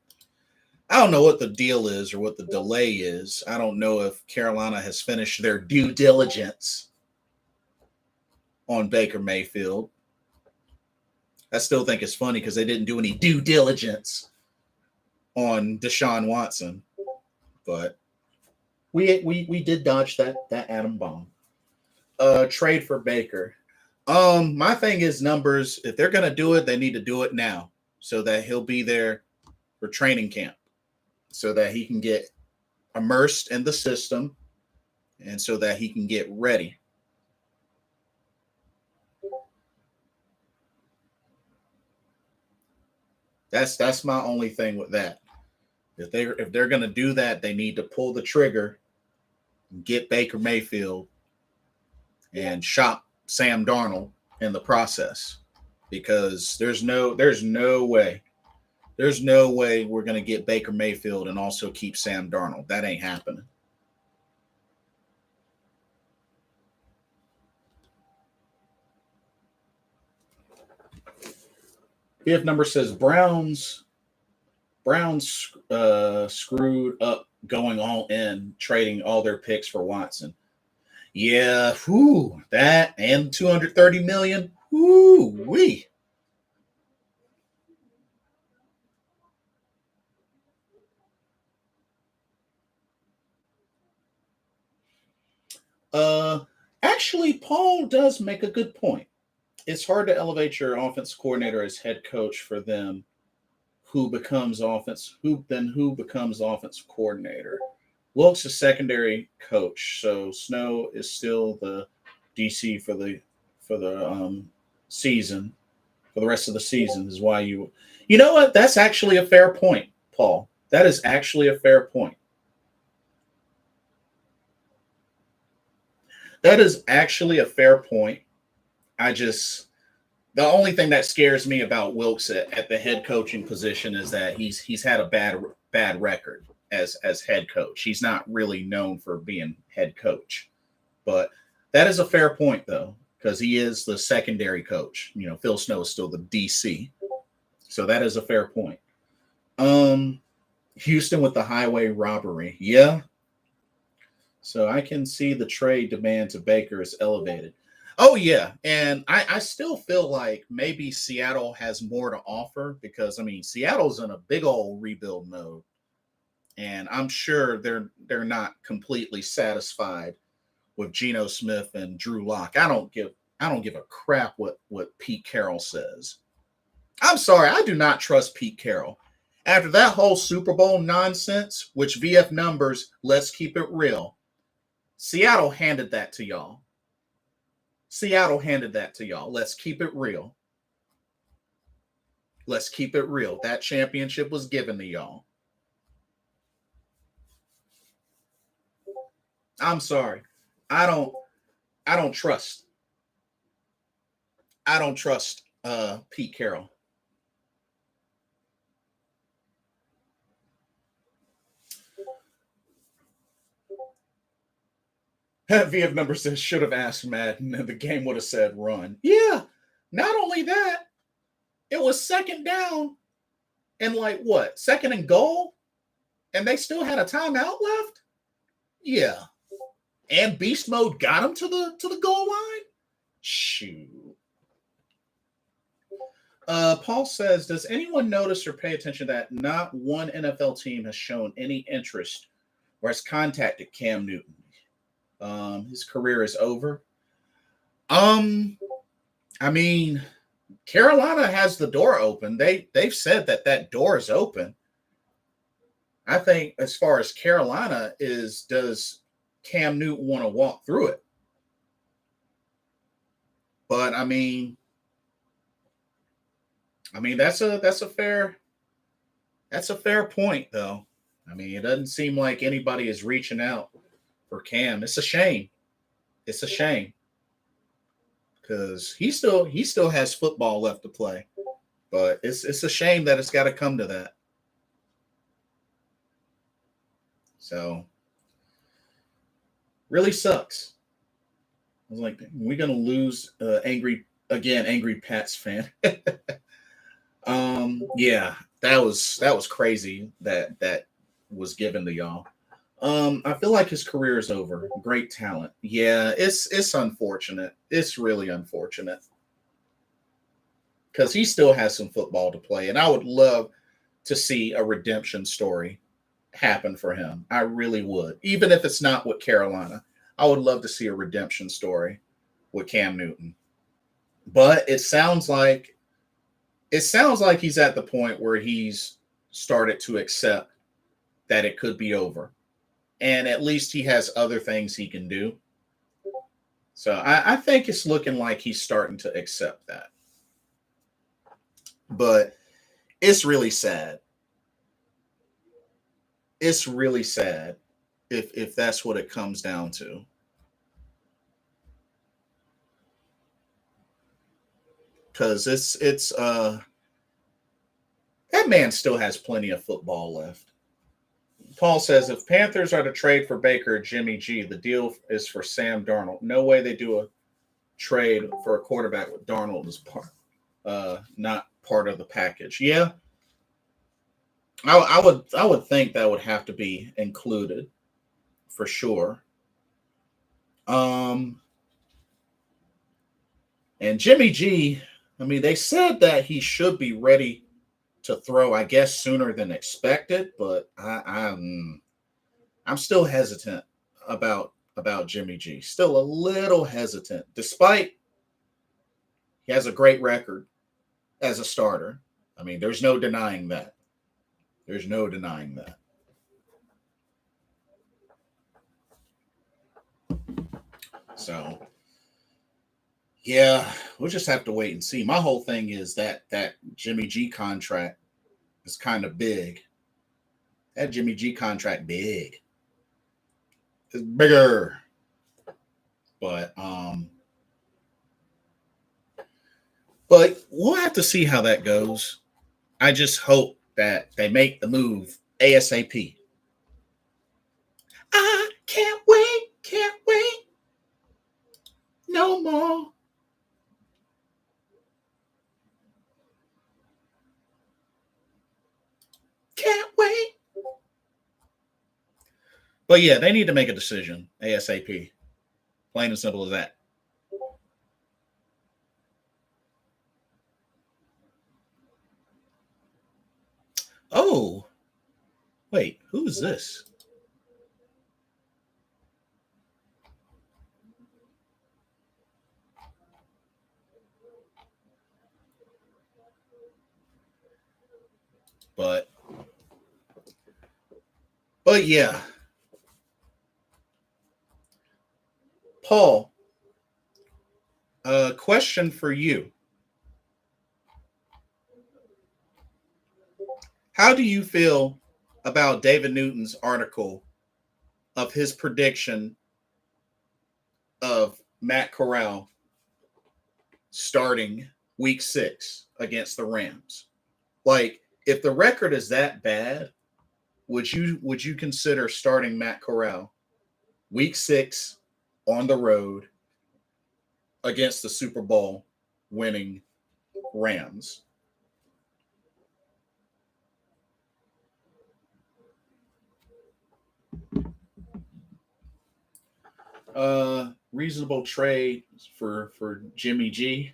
the deal is or what the delay is. I don't know if Carolina has finished their due diligence on Baker Mayfield. I still think it's funny because they didn't do any due diligence on Deshaun Watson, but we did dodge that atom bomb. Trade for Baker. My thing is Numbers. If they're gonna do it, they need to do it now so that he'll be there for training camp, so that he can get immersed in the system, and so that he can get ready. That's my only thing with that. If they're gonna do that, they need to pull the trigger, get Baker Mayfield, and shop Sam Darnold in the process, because there's no way we're gonna get Baker Mayfield and also keep Sam Darnold. That ain't happening. If Number says Browns screwed up going all in, trading all their picks for Watson. Yeah, that and 230 million. Wee. Actually, Paul does make a good point. It's hard to elevate your offense coordinator as head coach for them. Who becomes offense coordinator? Wilkes is secondary coach, so Snow is still the DC for the for the season, for the rest of the season is why you know what? That's actually a fair point, Paul. That is actually a fair point. That is actually a fair point. The only thing that scares me about Wilkes at the head coaching position is that he's had a bad record as head coach. He's not really known for being head coach. But that is a fair point though, because he is the secondary coach. You know, Phil Snow is still the DC. So that is a fair point. Houston with the highway robbery. Yeah. So I can see the trade demand to Baker is elevated. Oh yeah, and I still feel like maybe Seattle has more to offer because I mean Seattle's in a big old rebuild mode, and I'm sure they're not completely satisfied with Geno Smith and Drew Lock. I don't give a crap what Pete Carroll says. I'm sorry, I do not trust Pete Carroll. After that whole Super Bowl nonsense, which VF numbers, let's keep it real. Seattle handed that to y'all. Seattle handed that to y'all. Let's keep it real. Let's keep it real. That championship was given to y'all. I'm sorry. I don't trust. I don't trust Pete Carroll. VF number says should have asked Madden and the game would have said run. Yeah. Not only that, it was second down and like what? Second and goal? And they still had a timeout left? Yeah. And beast mode got him to the goal line? Shoot. Paul says, does anyone notice or pay attention that not one NFL team has shown any interest or has contacted Cam Newton? His career is over. I mean, Carolina has the door open. They've said that door is open. I think as far as Carolina is, does Cam Newton want to walk through it? But I mean that's a fair point though. I mean, it doesn't seem like anybody is reaching out for Cam. It's a shame. It's a shame because he still has football left to play, but it's a shame that it's got to come to that. So, really sucks. I was like, we're gonna lose angry Pats fan. Yeah, that was crazy that was given to y'all. I feel like his career is over. Great talent. Yeah, it's unfortunate. It's really unfortunate because he still has some football to play, and I would love to see a redemption story happen for him. I really would, even if it's not with Carolina. I would love to see a redemption story with Cam Newton. But it sounds like he's at the point where he's started to accept that it could be over. And at least he has other things he can do. So I think it's looking like he's starting to accept that. But it's really sad. It's really sad if that's what it comes down to. Because it's that man still has plenty of football left. Paul says if Panthers are to trade for Baker or Jimmy G, the deal is for Sam Darnold. No way they do a trade for a quarterback with Darnold as not part of the package. Yeah, I would think that would have to be included for sure. And Jimmy G, I mean, they said that he should be ready to throw, I guess, sooner than expected, but I'm still hesitant about Jimmy G. Still a little hesitant, despite he has a great record as a starter. I mean, there's no denying that. There's no denying that. So, Yeah, we'll just have to wait and see. My whole thing is that Jimmy G contract is kind of big. That Jimmy G contract big. It's bigger. But but we'll have to see how that goes. I just hope that they make the move ASAP. I can't wait no more. Can't wait. But yeah, they need to make a decision ASAP. Plain and simple as that. Oh, wait, who is this? But but yeah, Paul, a question for you. How do you feel about David Newton's article of his prediction of Matt Corral starting week 6 against the Rams? Like, if the record is that bad, would you consider starting Matt Corral week 6 on the road against the Super Bowl winning Rams? Reasonable trade for Jimmy G.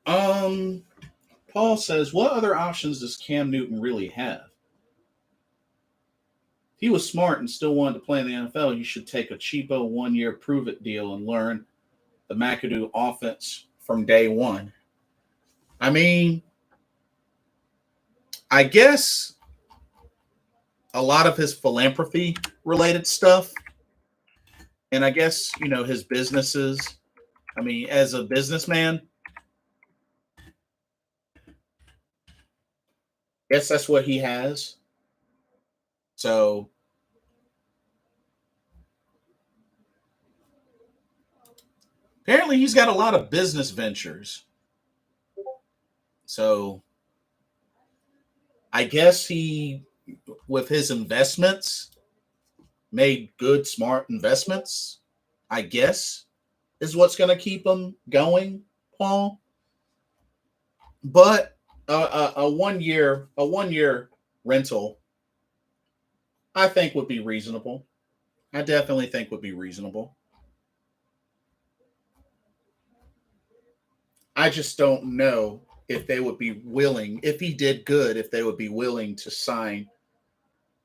Um, Paul says, what other options does Cam Newton really have? If he was smart and still wanted to play in the NFL, he should take a cheapo 1 year prove it deal and learn the McAdoo offense from day one. I mean, I guess a lot of his philanthropy related stuff, and I guess, his businesses. I mean, as a businessman, I guess that's what he has. So apparently he's got a lot of business ventures. So I guess he, with his investments, made good, smart investments, I guess, is what's going to keep him going, Paul. But a 1 year rental, I think would be reasonable. I definitely think would be reasonable. I just don't know if they would be willing, if he did good, if they would be willing to sign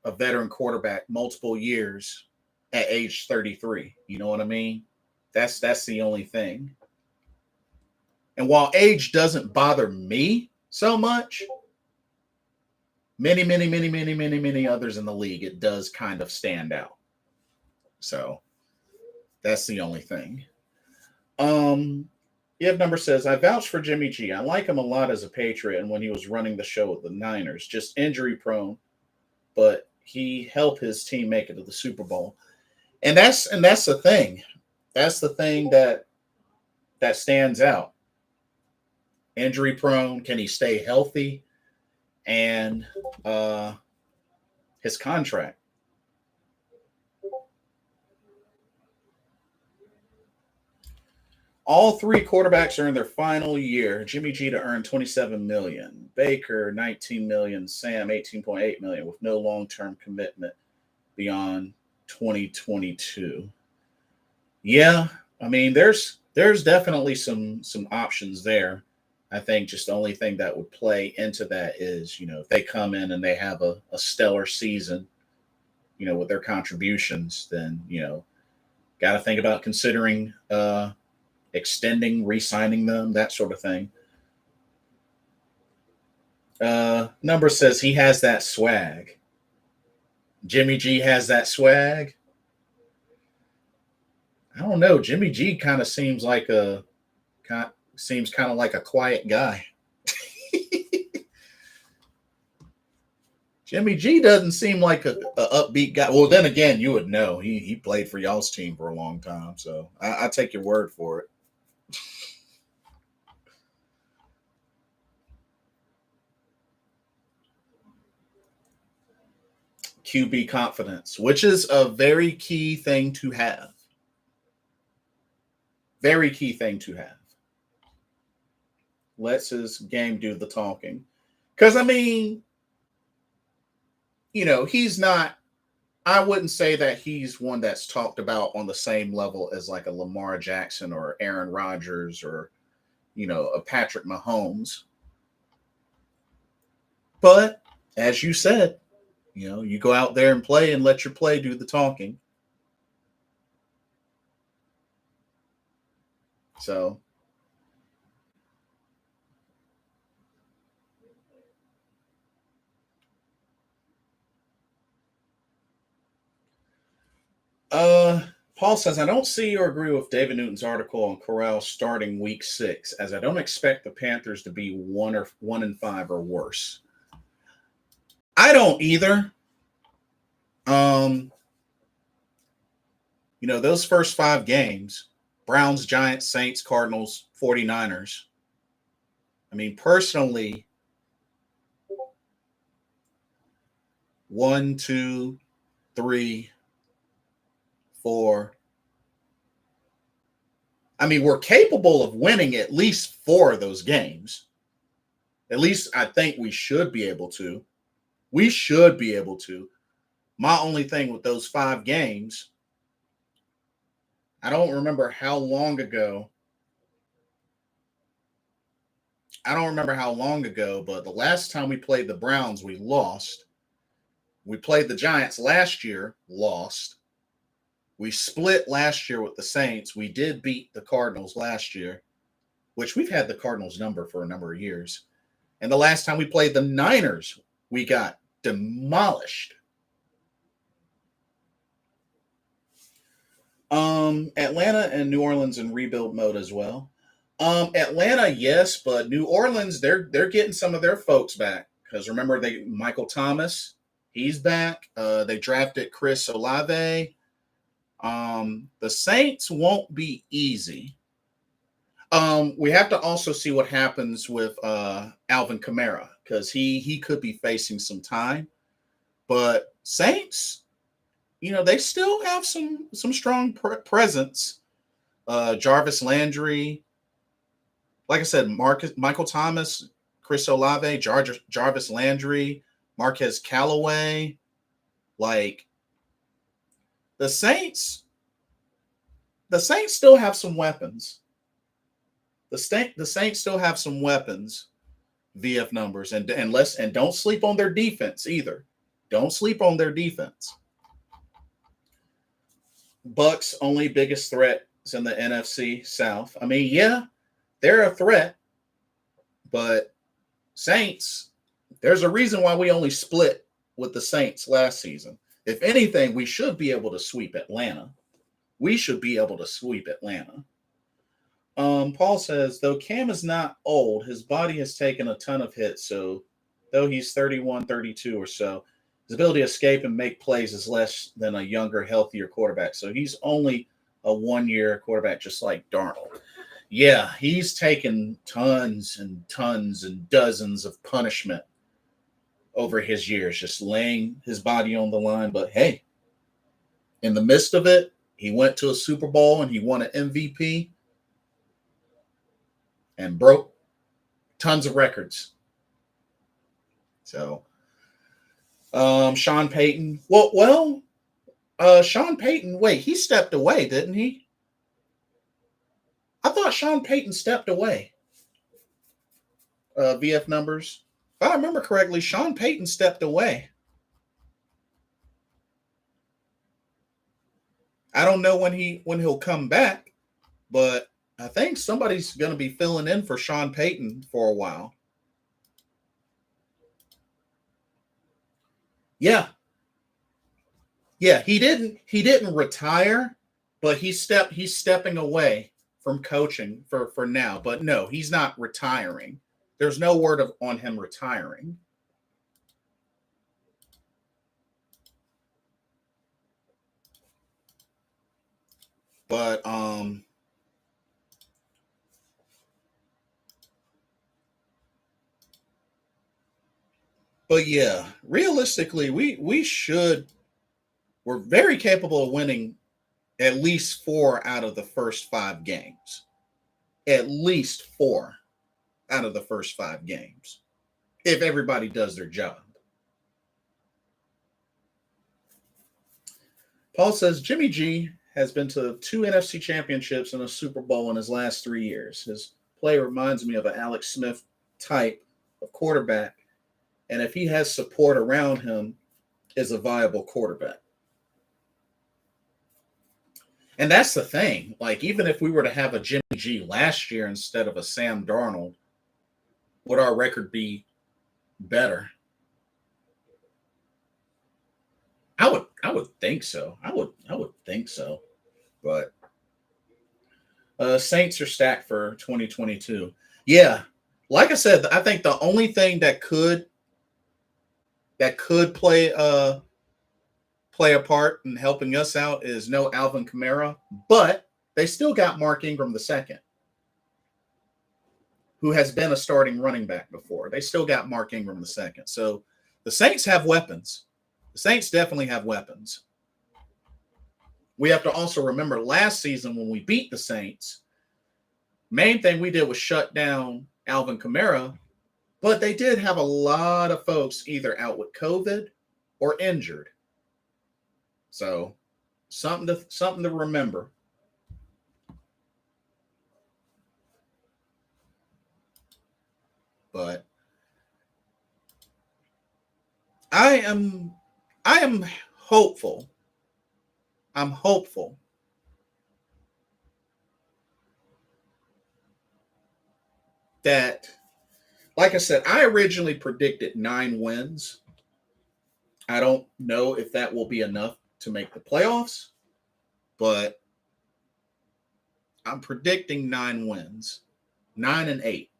a veteran quarterback multiple years at age 33. You know what I mean? That's the only thing. And while age doesn't bother me so much, many others in the league, it does kind of stand out. So that's the only thing. Um, If number says, I vouch for Jimmy G. I like him a lot as a Patriot and when he was running the show with the Niners, just injury prone, but he helped his team make it to the Super Bowl. And that's the thing. That's the thing that stands out. Injury prone, can he stay healthy? And uh his contract. All three quarterbacks are in their final year. Jimmy G to earn 27 million, Baker 19 million, Sam 18.8 million with no long-term commitment beyond 2022. Yeah, I mean there's definitely some options there. I think just the only thing that would play into that is, if they come in and they have a stellar season, with their contributions, then, got to think about considering extending, re-signing them, that sort of thing. Number says he has that swag. Jimmy G has that swag. I don't know. Jimmy G kind of seems kind of like a quiet guy. Jimmy G doesn't seem like a upbeat guy. Well, then again, you would know. He played for y'all's team for a long time, so I take your word for it. QB confidence, which is a very key thing to have. Very key thing to have. Lets his game do the talking. Because, I mean, he's not, I wouldn't say that he's one that's talked about on the same level as like a Lamar Jackson or Aaron Rodgers or, a Patrick Mahomes. But as you said, you go out there and play and let your play do the talking. So, Paul says, I don't see or agree with David Newton's article on Corral starting week 6, as I don't expect the Panthers to be 1-5 or worse. I don't either. Those first 5 games, Browns, Giants, Saints, Cardinals, 49ers. I mean, personally, 1, 2, 3, 4. I mean, we're capable of winning at least 4 of those games. At least I think we should be able to. We should be able to. My only thing with those 5 games, I don't remember how long ago. But the last time we played the Browns, we lost. We played the Giants last year, lost. We split last year with the Saints. We did beat the Cardinals last year, which we've had the Cardinals number for a number of years. And the last time we played the Niners, we got demolished. Atlanta and New Orleans in rebuild mode as well. Atlanta, yes, but New Orleans, they're getting some of their folks back. Because remember, Michael Thomas, he's back. They drafted Chris Olave. The Saints won't be easy. We have to also see what happens with Alvin Kamara, because he could be facing some time. But Saints, they still have some strong presence. Jarvis Landry, like I said, Michael Thomas, Chris Olave, Jarvis Landry, Marquez Callaway. Like, the Saints still have some weapons. The Saints still have some weapons, VF numbers, and don't sleep on their defense either. Don't sleep on their defense. Bucks only biggest threat is in the NFC South. I mean, yeah, they're a threat, but Saints, there's a reason why we only split with the Saints last season. If anything, we should be able to sweep Atlanta. Paul says, though Cam is not old, his body has taken a ton of hits. So though he's 31, 32 or so, his ability to escape and make plays is less than a younger, healthier quarterback. So he's only a 1-year quarterback, just like Darnold. Yeah, he's taken tons and tons and dozens of punishment over his years, just laying his body on the line. But hey, in the midst of it, he went to a Super Bowl and he won an MVP and broke tons of records. So, Sean Payton. Sean Payton, wait, he stepped away, didn't he? I thought Sean Payton stepped away. VF numbers. If I remember correctly, Sean Payton stepped away. I don't know when he'll come back, but I think somebody's going to be filling in for Sean Payton for a while. Yeah. Yeah, he didn't retire, but he's stepping away from coaching for now. But no, he's not retiring. There's no word on him retiring. But but yeah, realistically, we're very capable of winning at least 4 out of the first 5 games. At least 4 out of the first 5 games. If everybody does their job. Paul says Jimmy G has been to 2 NFC championships and a Super Bowl in his last 3 years. His play reminds me of an Alex Smith type of quarterback, and if he has support around him, is a viable quarterback. And that's the thing. Like, even if we were to have a Jimmy G last year instead of a Sam Darnold, would our record be better? I would think so. I would think so. But Saints are stacked for 2022. Yeah, like I said, I think the only thing that could play a part in helping us out is no Alvin Kamara, but they still got Mark Ingram the second, who has been a starting running back before. They still got Mark Ingram the second. So the Saints have weapons. The Saints definitely have weapons. We have to also remember last season when we beat the Saints, main thing we did was shut down Alvin Kamara, but they did have a lot of folks either out with COVID or injured. So something to remember. But I am I am hopeful. I'm hopeful that, like I said, I originally predicted 9 wins. I don't know if that will be enough to make the playoffs, but I'm predicting 9 wins, 9 and 8.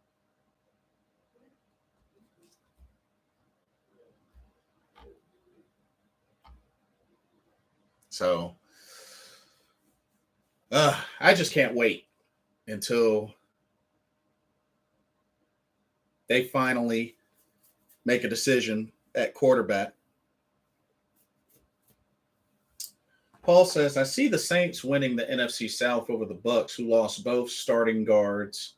So I just can't wait until they finally make a decision at quarterback. Paul says, I see the Saints winning the NFC South over the Bucks, who lost both starting guards,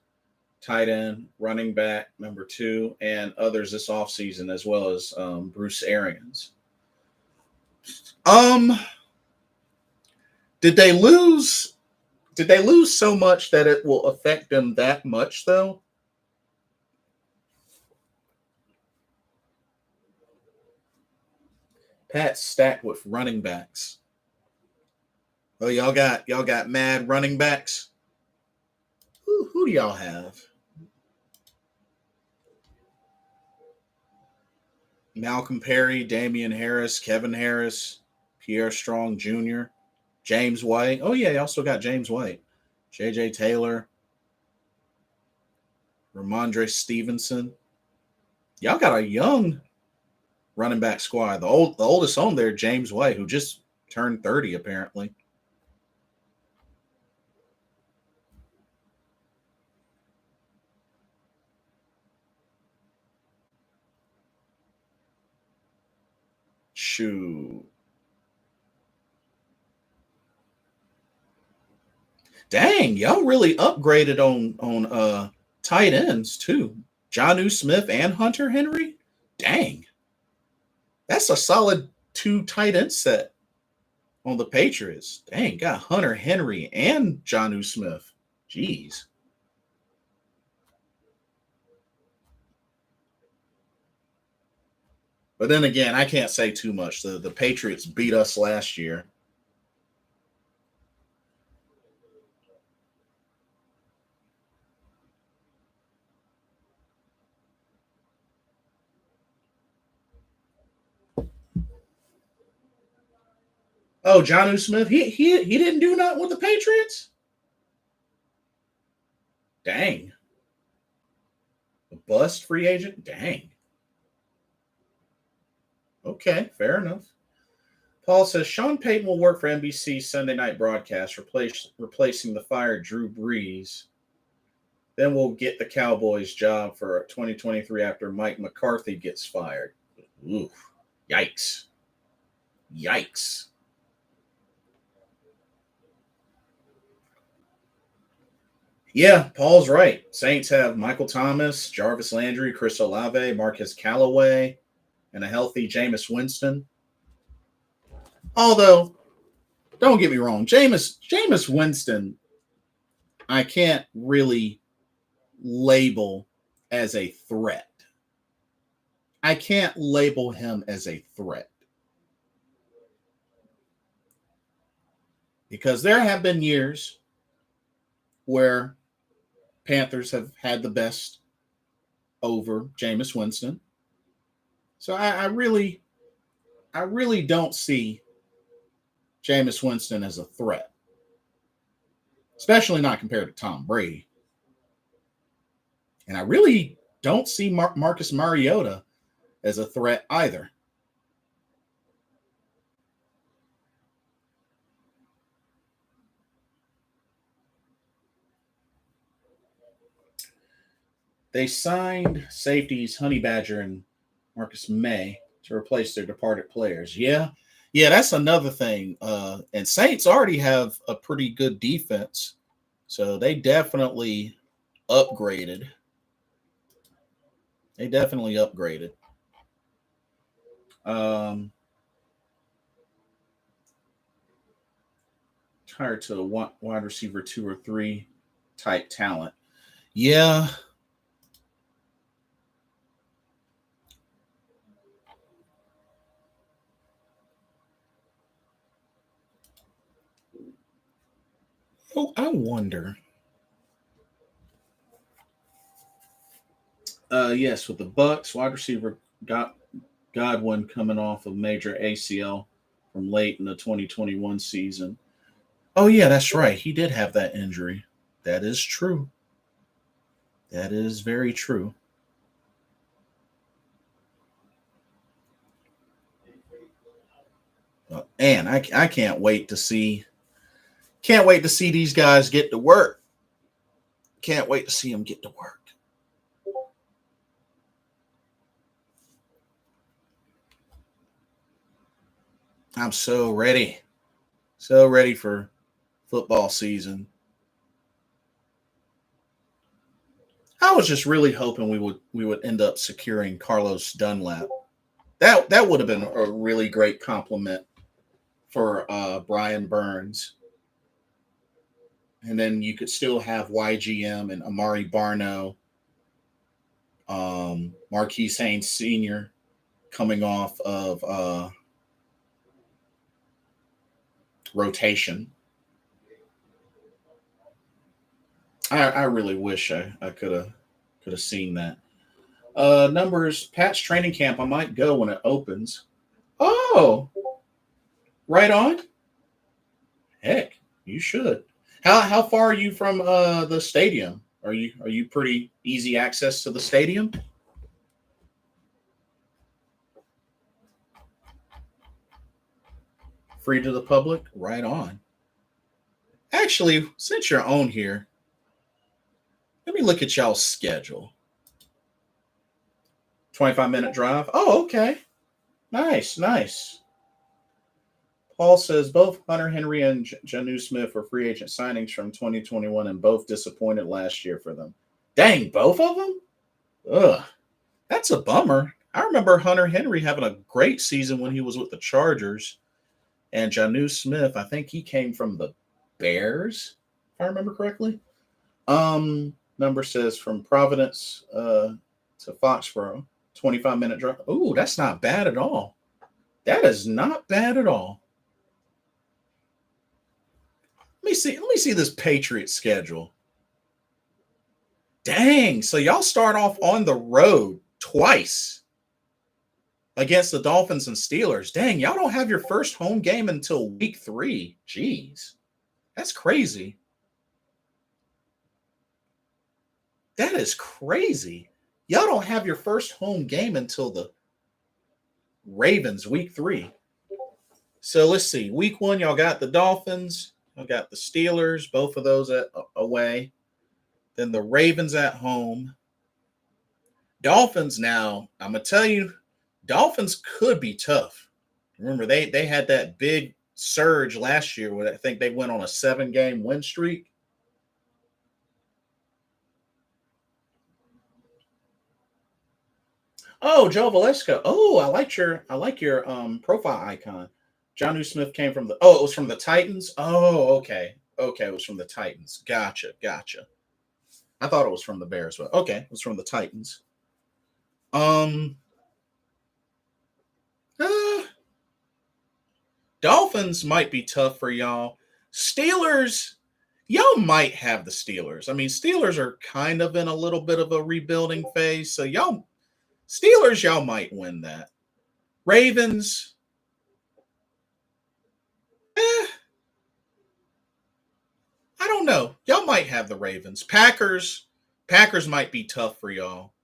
tight end, running back, number 2, and others this offseason, as well as Bruce Arians. Um, did they lose? Did they lose so much that it will affect them that much, though? Pat's stacked with running backs. Oh, y'all got mad running backs. Who do y'all have? Malcolm Perry, Damian Harris, Kevin Harris, Pierre Strong Jr., James White. Oh yeah, you also got James White, J.J. Taylor, Ramondre Stevenson. Y'all got a young running back squad. The oldest on there, James White, who just turned 30 apparently. Shoot. Dang, y'all really upgraded on tight ends too. Jonnu Smith and Hunter Henry? Dang. That's a solid 2 tight end set on the Patriots. Dang, got Hunter Henry and Jonnu Smith. Jeez. But then again, I can't say too much. The Patriots beat us last year. Oh, Jonnu Smith. He didn't do nothing with the Patriots. Dang. A bust free agent. Dang. Okay, fair enough. Paul says Sean Payton will work for NBC Sunday night broadcast, replacing the fired Drew Brees. Then we'll get the Cowboys job for 2023 after Mike McCarthy gets fired. Ooh, yikes. Yikes. Yeah, Paul's right. Saints have Michael Thomas, Jarvis Landry, Chris Olave, Marcus Callaway, and a healthy Jameis Winston. Although, don't get me wrong, Jameis Winston, I can't really label as a threat. I can't label him as a threat. Because there have been years where Panthers have had the best over Jameis Winston. So I really don't see Jameis Winston as a threat, especially not compared to Tom Brady. And I really don't see Marcus Mariota as a threat either. They signed safeties Honey Badger and Marcus May to replace their departed players. Yeah, that's another thing. And Saints already have a pretty good defense, so they definitely upgraded. Hired to a wide receiver 2 or 3 type talent. Yeah. Oh, I wonder. Yes, with the Bucks, wide receiver Godwin coming off of major ACL from late in the 2021 season. Oh, yeah, that's right. He did have that injury. That is true. That is very true. And I can't wait to see these guys get to work. Can't wait to see them get to work. I'm so ready. So ready for football season. I was just really hoping we would end up securing Carlos Dunlap. That would have been a really great compliment for Brian Burns. And then you could still have YGM and Amari Barno, Marquise Haynes Sr. coming off of rotation. I really wish I could have seen that. Numbers, Pat's training camp. I might go when it opens. Oh, right on. Heck, you should. How far are you from the stadium? Are you pretty easy access to the stadium? Free to the public? Right on. Actually, since you're on here, let me look at y'all's schedule. 25-minute drive. Oh, okay. Nice. Paul says both Hunter Henry and Jonnu Smith were free agent signings from 2021 and both disappointed last year for them. Dang, both of them? Ugh. That's a bummer. I remember Hunter Henry having a great season when he was with the Chargers. And Jonnu Smith, I think he came from the Bears, if I remember correctly. Number says from Providence to Foxborough, 25-minute drive. Ooh, that's not bad at all. That is not bad at all. Let me see this Patriots schedule. Dang, so y'all start off on the road twice. against the Dolphins and Steelers. Dang, y'all don't have your first home game until week 3. Jeez, that's crazy. That is crazy. Y'all don't have your first home game until the Ravens week 3. So let's see. Week 1, y'all got the Dolphins. Y'all got the Steelers, both of those away. Then the Ravens at home. Dolphins now, I'm going to tell you, Dolphins could be tough. Remember, they had that big surge last year where I think they went on a 7-game win streak. Oh, Joe Valesca. Oh, I like your profile icon. John Smith came from it was from the Titans. Oh, okay. Okay, it was from the Titans. Gotcha. I thought it was from the Bears, but okay, it was from the Titans. Um uh, Dolphins might be tough for y'all. Steelers, y'all might have the Steelers. I mean, Steelers are kind of in a little bit of a rebuilding phase, so y'all might win that. Ravens, eh, I don't know. Y'all might have the Ravens. Packers might be tough for y'all.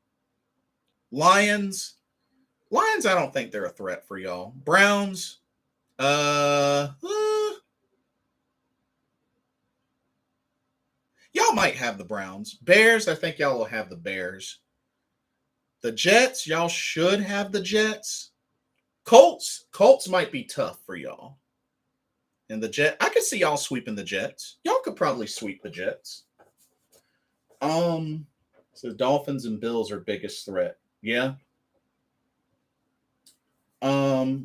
Lions, I don't think they're a threat for y'all. Browns, uh, uh y'all might have the Browns. Bears, I think y'all will have the Bears. The Jets, y'all should have the Jets. Colts might be tough for y'all. And I could see y'all sweeping the Jets. Y'all could probably sweep the Jets. Um, so Dolphins and Bills are biggest threat. Yeah.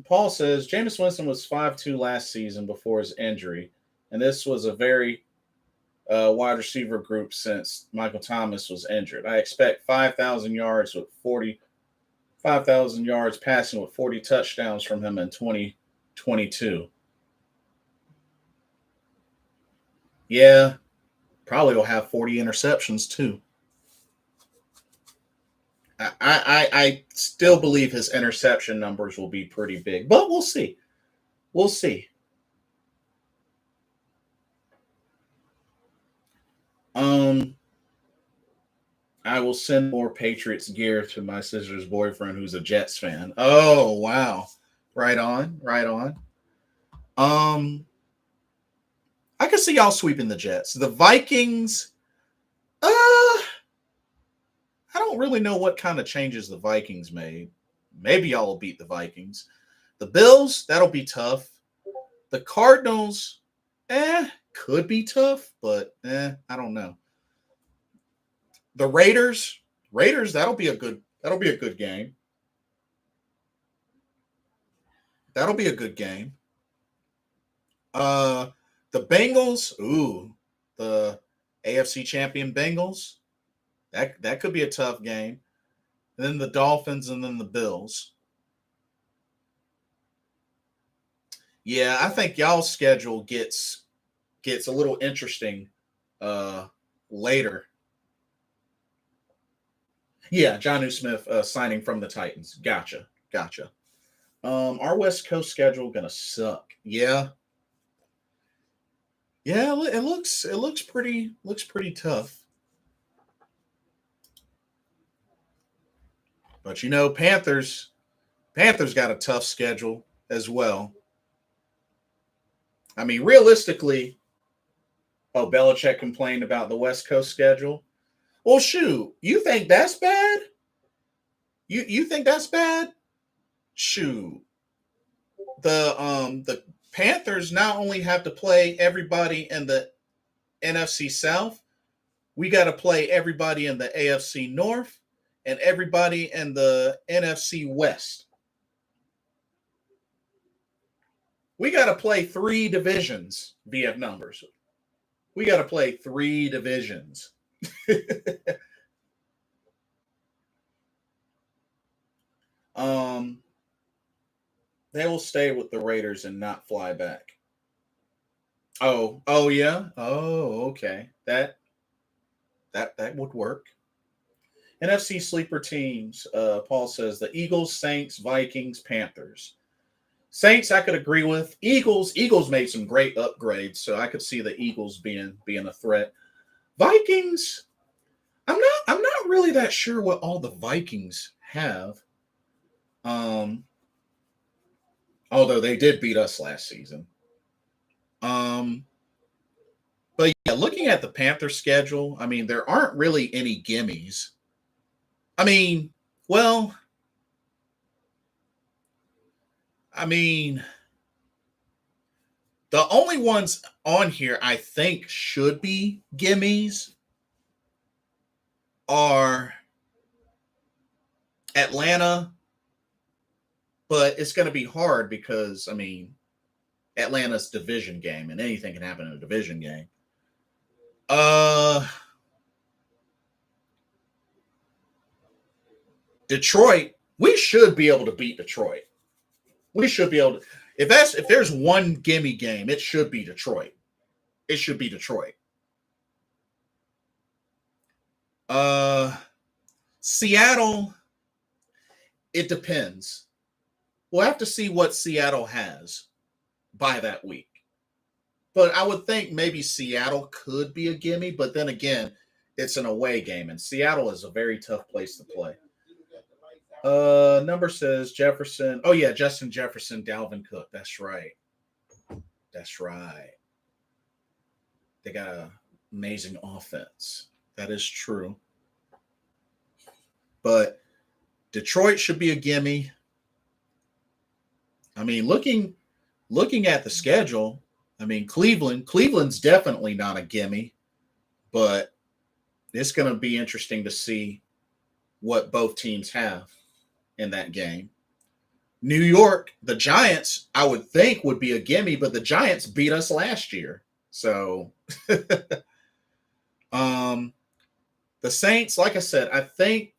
Paul says Jameis Winston was 5'2" last season before his injury, and this was a very wide receiver group since Michael Thomas was injured. I expect 5,000 yards passing with 40 touchdowns from him in 2022. Yeah, probably will have 40 interceptions too. I still believe his interception numbers will be pretty big, but we'll see. We'll see. Um, I will send more Patriots gear to my sister's boyfriend, who's a Jets fan. Oh wow, right on, right on. Um, I can see y'all sweeping the Jets. The Vikings. I don't really know what kind of changes the Vikings made. Maybe y'all will beat the Vikings. The Bills, that'll be tough. The Cardinals, could be tough, but I don't know. The Raiders, that'll be a good game. That'll be a good game. Uh the Bengals, the AFC champion Bengals. That could be a tough game. And then the Dolphins and then the Bills. Yeah, I think y'all's schedule gets a little interesting uh later. Yeah, John Smith signing from the Titans. Gotcha. Our West Coast schedule gonna suck. Yeah, yeah. It looks pretty tough. But Panthers got a tough schedule as well. I mean, realistically, Belichick complained about the West Coast schedule. Well, shoot, you think that's bad? You think that's bad? Shoot, the Panthers not only have to play everybody in the NFC South, we got to play everybody in the AFC North and everybody in the NFC West. We got to play 3 divisions, BF numbers. We got to play 3 divisions. um, they will stay with the Raiders and not fly back. Oh yeah. Oh, okay. That would work. NFC sleeper teams. Paul says the Eagles, Saints, Vikings, Panthers. Saints, I could agree with. Eagles made some great upgrades, so I could see the Eagles being a threat. Vikings, I'm not really that sure what all the Vikings have. Although they did beat us last season. But yeah, looking at the Panthers schedule, I mean, there aren't really any gimmies. I mean, well, I mean, the only ones on here I think should be gimmies are Atlanta, but it's going to be hard because, I mean, Atlanta's division game and anything can happen in a division game. Detroit, we should be able to beat Detroit. We should be able to. If there's one gimme game, it should be Detroit. It should be Detroit. Seattle, it depends. We'll have to see what Seattle has by that week. But I would think maybe Seattle could be a gimme, but then again, it's an away game, and Seattle is a very tough place to play. Number says Jefferson. Oh yeah, Justin Jefferson, Dalvin Cook. That's right. That's right. They got an amazing offense. That is true. But Detroit should be a gimme. I mean, looking at the schedule, I mean, Cleveland's definitely not a gimme, but it's going to be interesting to see what both teams have in that game. New York, the Giants, I would think would be a gimme, but the Giants beat us last year. So the Saints, like I said, I think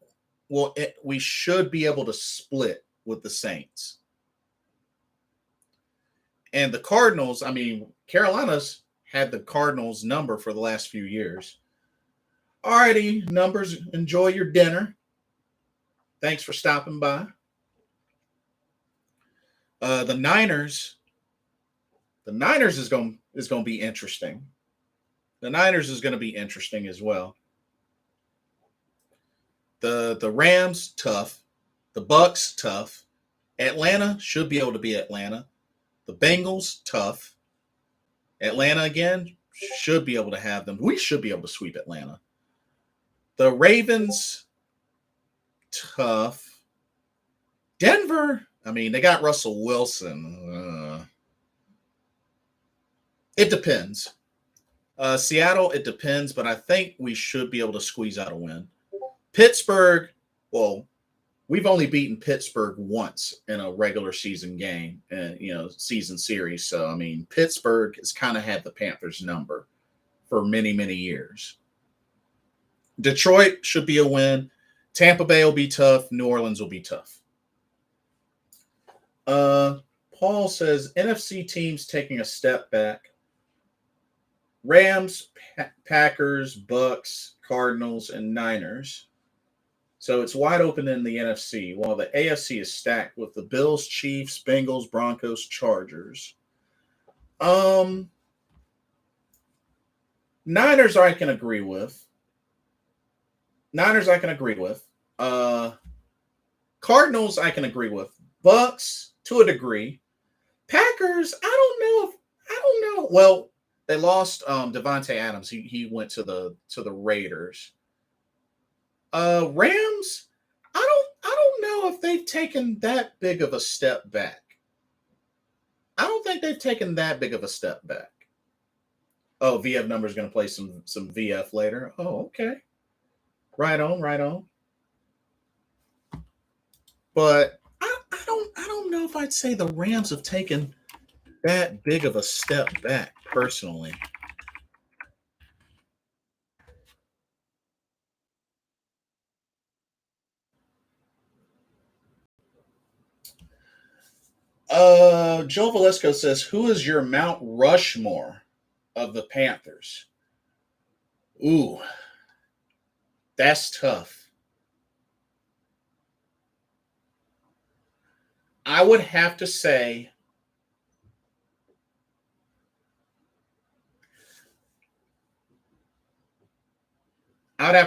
we should be able to split with the Saints. And the Cardinals, I mean, Carolina's had the Cardinals number for the last few years. All righty, numbers, enjoy your dinner. Thanks for stopping by. The Niners is going to be interesting. The Niners is going to be interesting as well. The Rams, tough. The Bucks, tough. Atlanta should be able to be Atlanta. The Bengals, tough. Atlanta again, should be able to have them. We should be able to sweep Atlanta. The Ravens, tough. Denver, I mean, they got Russell Wilson. It depends. Seattle, it depends, but I think we should be able to squeeze out a win. Pittsburgh, well, we've only beaten Pittsburgh once in a regular season game, and season series. So I mean, Pittsburgh has kind of had the Panthers number for many, many years. Detroit should be a win. Tampa Bay will be tough. New Orleans will be tough. Paul says NFC teams taking a step back. Rams, Packers, Bucks, Cardinals, and Niners. So it's wide open in the NFC, while the AFC is stacked with the Bills, Chiefs, Bengals, Broncos, Chargers. Niners I can agree with. Cardinals I can agree with. Bucks to a degree. Packers, I don't know. Well, they lost Devontae Adams. He went to the Raiders. Rams, I don't know if they've taken that big of a step back. I don't think they've taken that big of a step back. Oh, VF number is going to play some VF later. Oh, okay. Right on. But I don't know if I'd say the Rams have taken that big of a step back personally. Joe Velasco says, who is your Mount Rushmore of the Panthers? Ooh, that's tough. I would have to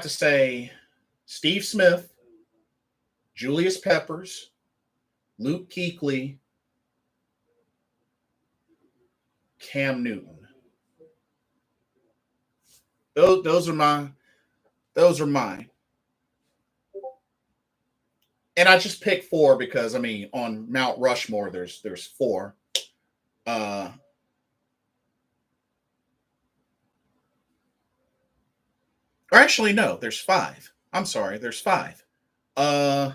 say Steve Smith, Julius Peppers, Luke Kuechly, Cam Newton. Those are my those are mine. And I just picked four because I mean on Mount Rushmore there's four. Uh or actually no, there's five. I'm sorry, there's five. Uh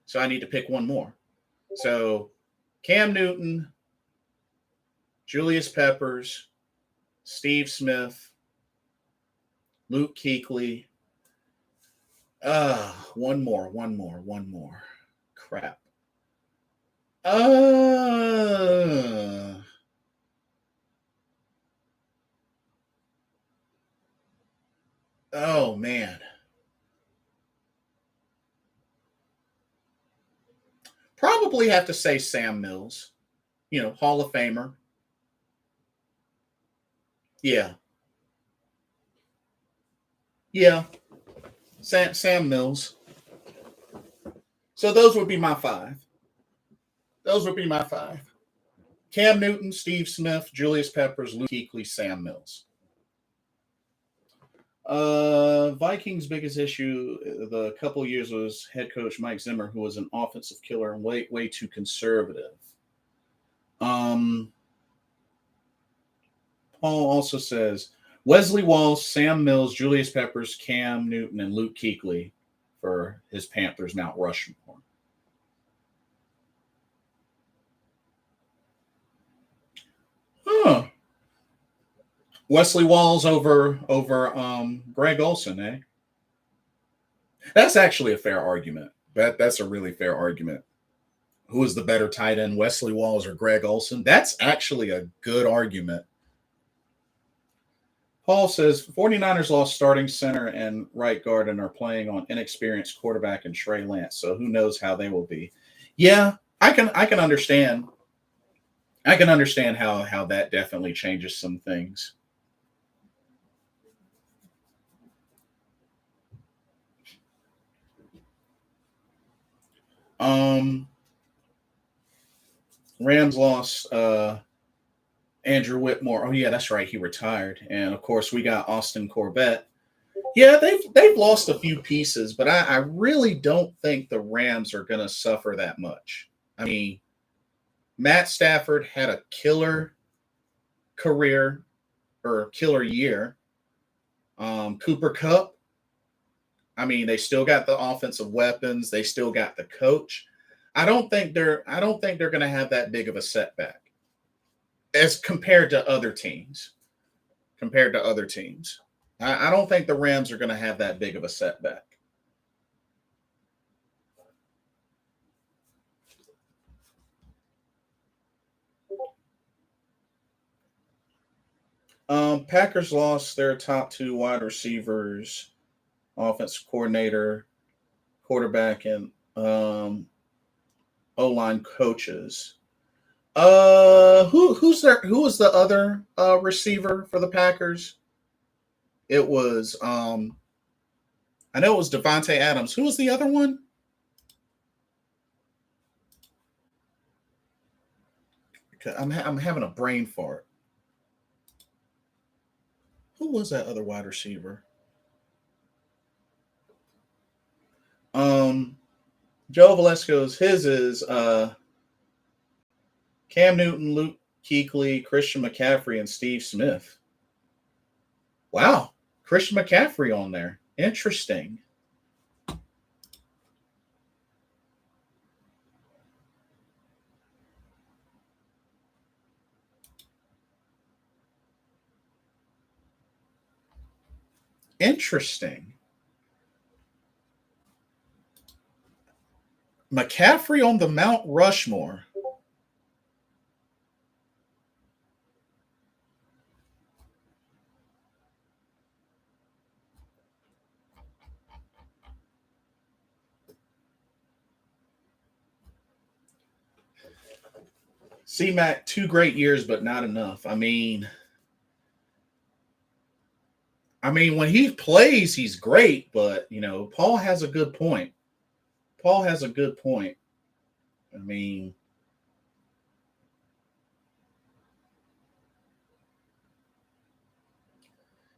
so I need to pick one more. So Cam Newton, Julius Peppers, Steve Smith, Luke Kuechly. One more. Crap. Uh oh man. Probably have to say Sam Mills. Hall of Famer. Yeah. Yeah. Sam Mills. So those would be my five. Those would be my five. Cam Newton, Steve Smith, Julius Peppers, Luke Kuechly, Sam Mills. Vikings' biggest issue the couple years was head coach Mike Zimmer, who was an offensive killer and way too conservative. Um, Paul also says Wesley Walls, Sam Mills, Julius Peppers, Cam Newton, and Luke Kuechly for his Panthers Mount Rushmore. Huh. Wesley Walls over Greg Olson, eh? That's actually a fair argument. That's a really fair argument. Who is the better tight end, Wesley Walls or Greg Olson? That's actually a good argument. Paul says 49ers lost starting center and right guard and are playing on inexperienced quarterback and Trey Lance. So who knows how they will be. Yeah, I can understand. I can understand how that definitely changes some things. Um Rams lost Andrew Whitmore. Oh yeah, that's right. He retired. And of course we got Austin Corbett. Yeah, they've lost a few pieces, but I really don't think the Rams are gonna suffer that much. I mean, Matt Stafford had a killer career or killer year. Cooper Cup. I mean, they still got the offensive weapons. They still got the coach. I don't think they're going to have that big of a setback as compared to other teams. Compared to other teams, I don't think the Rams are going to have that big of a setback. Packers lost their top two wide receivers, offensive coordinator, quarterback, and O line coaches. Who was the other receiver for the Packers? It was I know it was Devontae Adams. Who was the other one? I'm having a brain fart. Who was that other wide receiver? Um, Joe Valesco's his is Cam Newton, Luke Kuechly, Christian McCaffrey, and Steve Smith. Wow, Christian McCaffrey on there. Interesting. Interesting. McCaffrey on the Mount Rushmore. C-Mac, 2 great years, but not enough. I mean, when he plays, he's great, but Paul has a good point. Paul has a good point. I mean,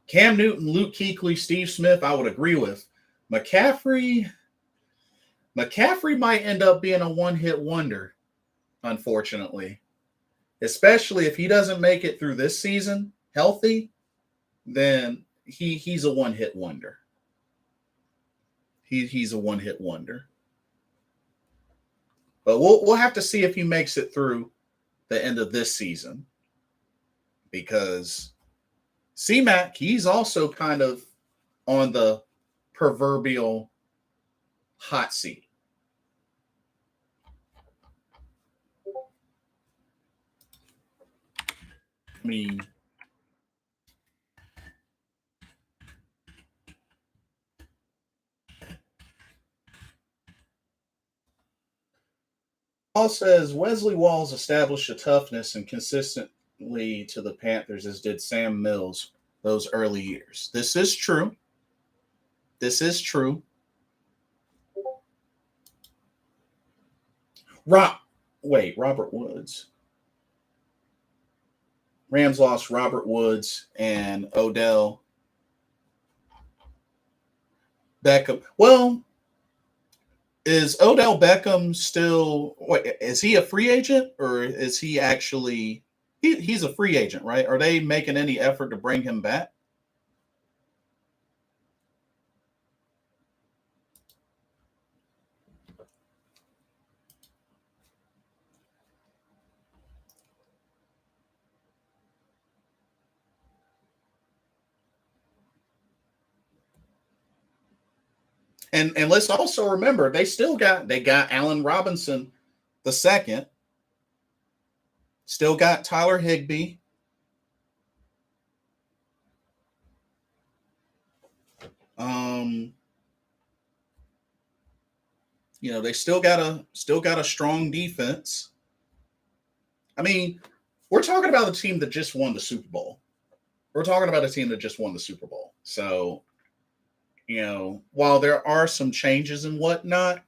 Cam Newton, Luke Kuechly, Steve Smith, I would agree with. McCaffrey, McCaffrey might end up being a one-hit wonder, unfortunately. Especially if he doesn't make it through this season healthy, then he's a one-hit wonder. He's a one-hit wonder. But we'll have to see if he makes it through the end of this season, because C-Mac, he's also kind of on the proverbial hot seat. I mean, Paul says Wesley Walls established a toughness and consistently to the Panthers, as did Sam Mills those early years. This is true. This is true. Robert Woods. Rams lost Robert Woods and Odell Beckham. Well, is Odell Beckham still? Wait, is he a free agent, or is he actually? He's a free agent, right? Are they making any effort to bring him back? And let's also remember they got Allen Robinson the second, still got Tyler Higbee. Um, they still got a strong defense. I mean, we're talking about a team that just won the Super Bowl. We're talking about a team that just won the Super Bowl. So, while there are some changes and whatnot,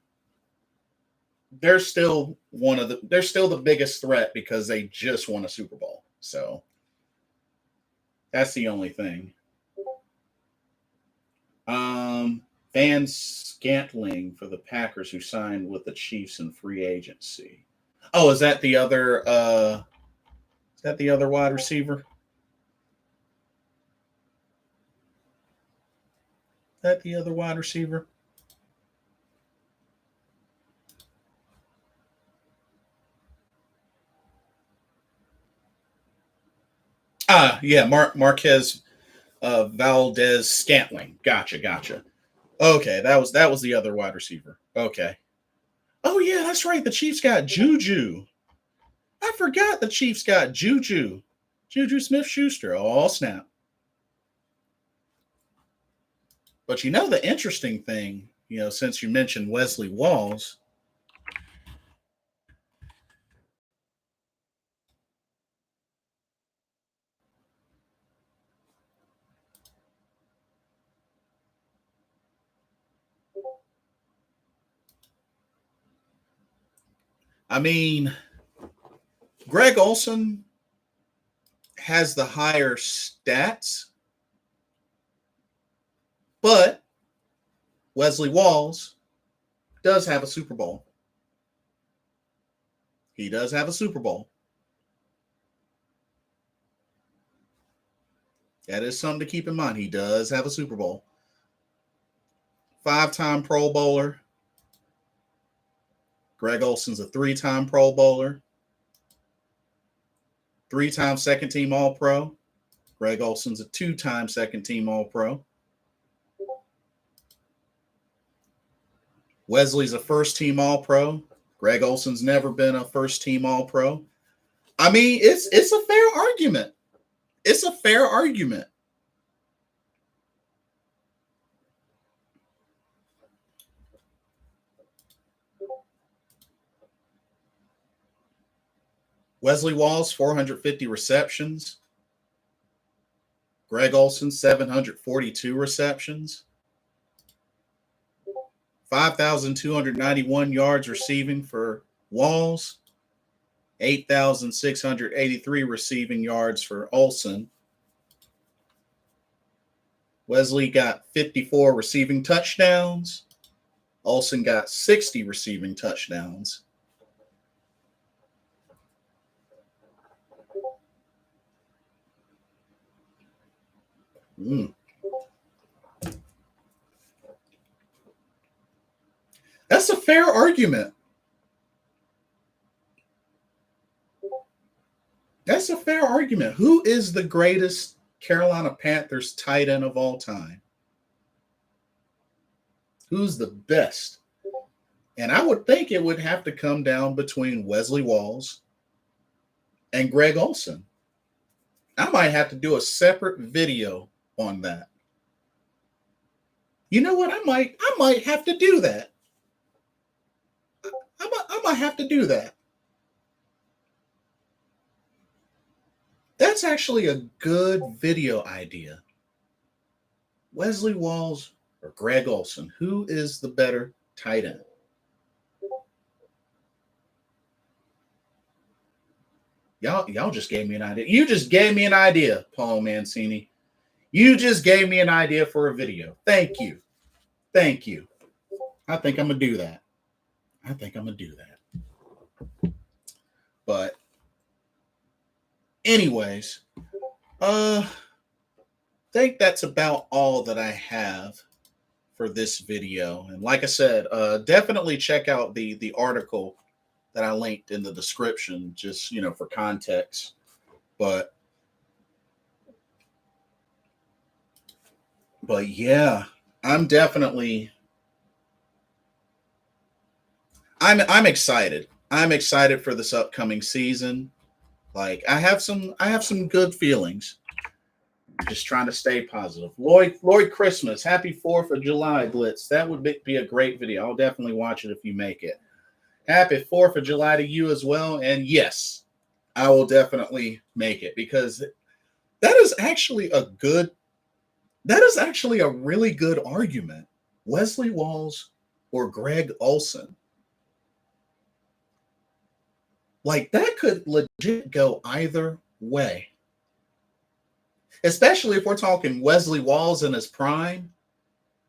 they're still the biggest threat because they just won a Super Bowl. So that's the only thing. Van Scantling for the Packers, who signed with the Chiefs in free agency. Oh, is that the other wide receiver? Is that the other wide receiver? Yeah, Marquez Valdez Scantling. Gotcha. Okay, that was the other wide receiver. Okay. Oh yeah, that's right. The Chiefs got Juju. I forgot the Chiefs got Juju. Juju Smith Schuster. Oh snap. But the interesting thing, since you mentioned Wesley Walls, I mean, Greg Olson has the higher stats, but Wesley Walls does have a Super Bowl. He does have a Super Bowl. That is something to keep in mind. He does have a Super Bowl. 5-time Pro Bowler. Greg Olson's a 3-time Pro Bowler. 3-time second team All Pro. Greg Olson's a 2-time second team All Pro. Wesley's a first team All Pro. Greg Olson's never been a first team All Pro. I mean, it's a fair argument. It's a fair argument. Wesley Walls, 450 receptions. Greg Olsen, 742 receptions. 5,291 yards receiving for Walls. 8,683 receiving yards for Olsen. Wesley got 54 receiving touchdowns. Olsen got 60 receiving touchdowns. That's a fair argument. That's a fair argument. Who is the greatest Carolina Panthers tight end of all time? Who's the best? And I would think it would have to come down between Wesley Walls and Greg Olsen. I might have to do a separate video on that. You know what? I might have to do that. I might have to do that. That's actually a good video idea. Wesley Walls or Greg Olsen, who is the better tight end? Y'all just gave me an idea. You just gave me an idea, Paul Mancini. You just gave me an idea for a video. Thank you. Thank you. I think I'm going to do that. But anyways, think that's about all that I have for this video. And like I said, definitely check out the article that I linked in the description, just, for context. But yeah, I'm excited. I'm excited for this upcoming season. Like I have some good feelings. Just trying to stay positive. Lloyd Christmas, happy 4th of July, Blitz. That would be a great video. I'll definitely watch it if you make it. Happy 4th of July to you as well. And yes, I will definitely make it, because that is actually a really good argument. Wesley Walls or Greg Olsen. Like, that could legit go either way. Especially if we're talking Wesley Walls in his prime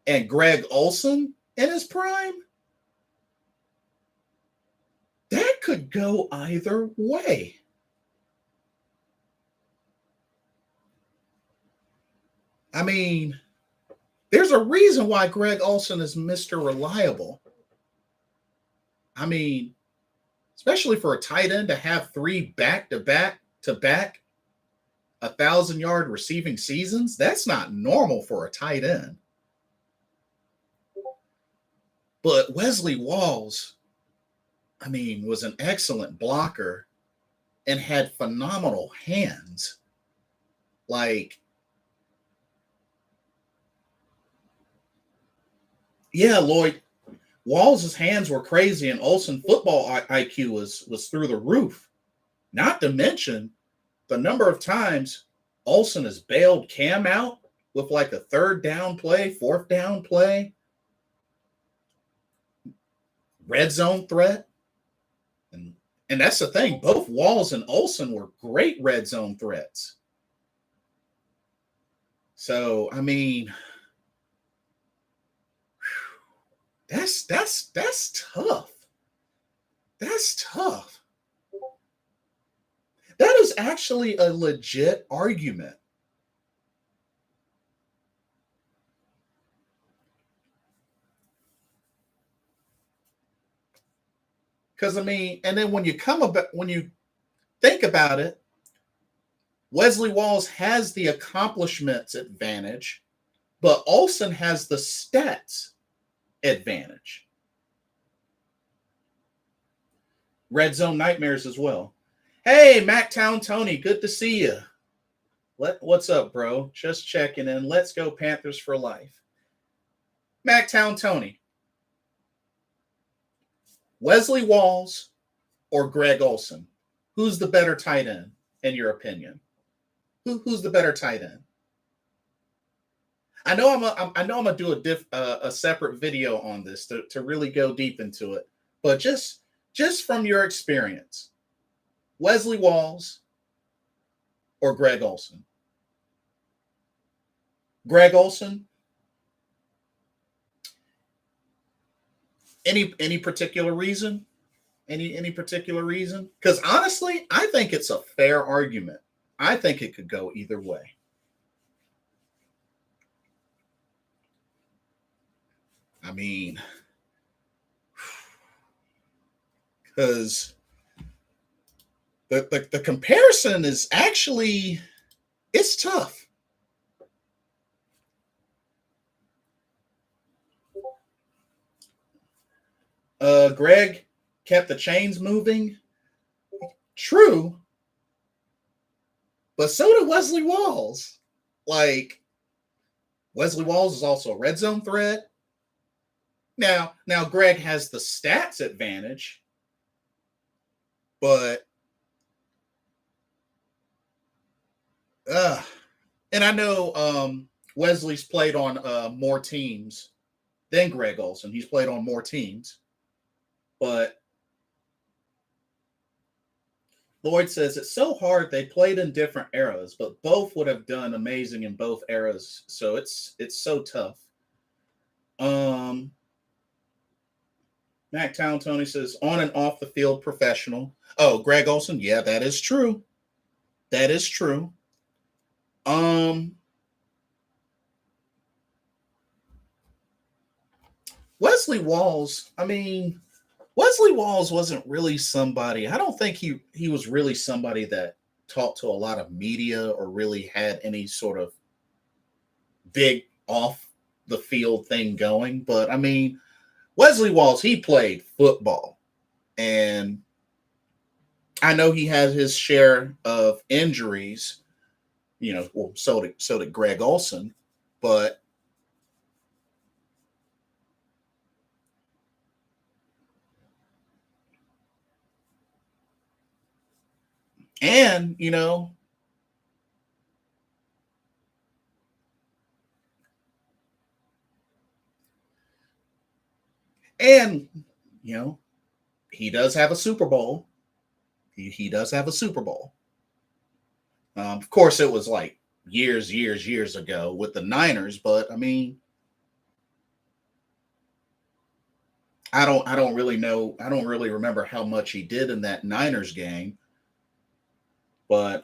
and Greg Olsen in his prime. That could go either way. I mean, there's a reason why Greg Olsen is Mr. Reliable. I mean, especially for a tight end to have 3 back-to-back 1,000-yard receiving seasons, that's not normal for a tight end. But Wesley Walls, I mean, was an excellent blocker and had phenomenal hands. Like, yeah, Lloyd, Walls' hands were crazy, and Olsen football IQ was through the roof. Not to mention the number of times Olsen has bailed Cam out with like a 3rd down play, 4th down play, red zone threat. And that's the thing. Both Walls and Olsen were great red zone threats. So, I mean, that's tough. That's tough. That is actually a legit argument. Because, I mean, and then when you think about it, Wesley Walls has the accomplishments advantage, but Olsen has the stats advantage. Red zone nightmares as well. Hey, Mactown Tony, good to see you. What's up, bro? Just checking in. Let's go Panthers for life. Mactown Tony. Wesley Walls or Greg Olsen? Who's the better tight end, in your opinion? Who's the better tight end? I know I'm gonna do a separate video on this to really go deep into it, but just from your experience, Wesley Walls or Greg Olsen? Greg Olsen. Any particular reason? Any particular reason? Because honestly, I think it's a fair argument. I think it could go either way. I mean, because the comparison is actually, it's tough. Greg kept the chains moving. True. But so did Wesley Walls. Like, Wesley Walls is also a red zone threat. Now Greg has the stats advantage, but and I know Wesley's played on more teams than Greg Olsen. He's played on more teams, but Lloyd says it's so hard. They played in different eras, but both would have done amazing in both eras. So it's so tough. Mac Town Tony says on and off the field professional. Oh, Greg Olsen. Yeah, that is true. That is true. Wesley Walls. I mean, Wesley Walls wasn't really somebody. I don't think he was really somebody that talked to a lot of media or really had any sort of big off the field thing going. But I mean, Wesley Walls, he played football, and I know he had his share of injuries. You know, well, so did Greg Olsen, but and you know, and you know, he does have a Super Bowl. He does have a Super Bowl. Of course, it was like years ago with the Niners, but I mean, I don't really know. I don't really remember how much he did in that Niners game. But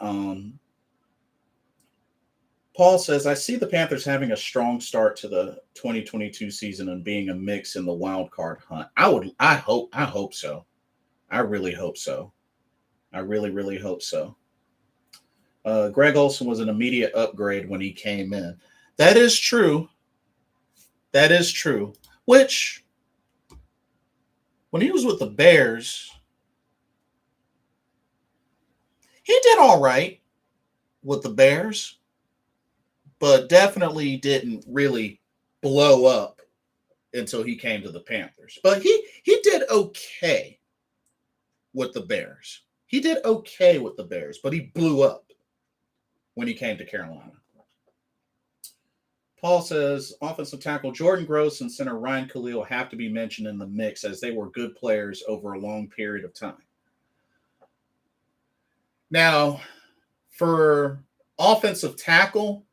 Paul says, I see the Panthers having a strong start to the 2022 season and being a mix in the wild card hunt. I hope so. I really hope so. I really hope so. Greg Olsen was an immediate upgrade when he came in. That is true. That is true. Which, when he was with the Bears, he did all right with the Bears, but definitely didn't really blow up until he came to the Panthers. But he did okay with the Bears. He did okay with the Bears, but he blew up when he came to Carolina. Paul says offensive tackle Jordan Gross and center Ryan Khalil have to be mentioned in the mix as they were good players over a long period of time. Now, for offensive tackle,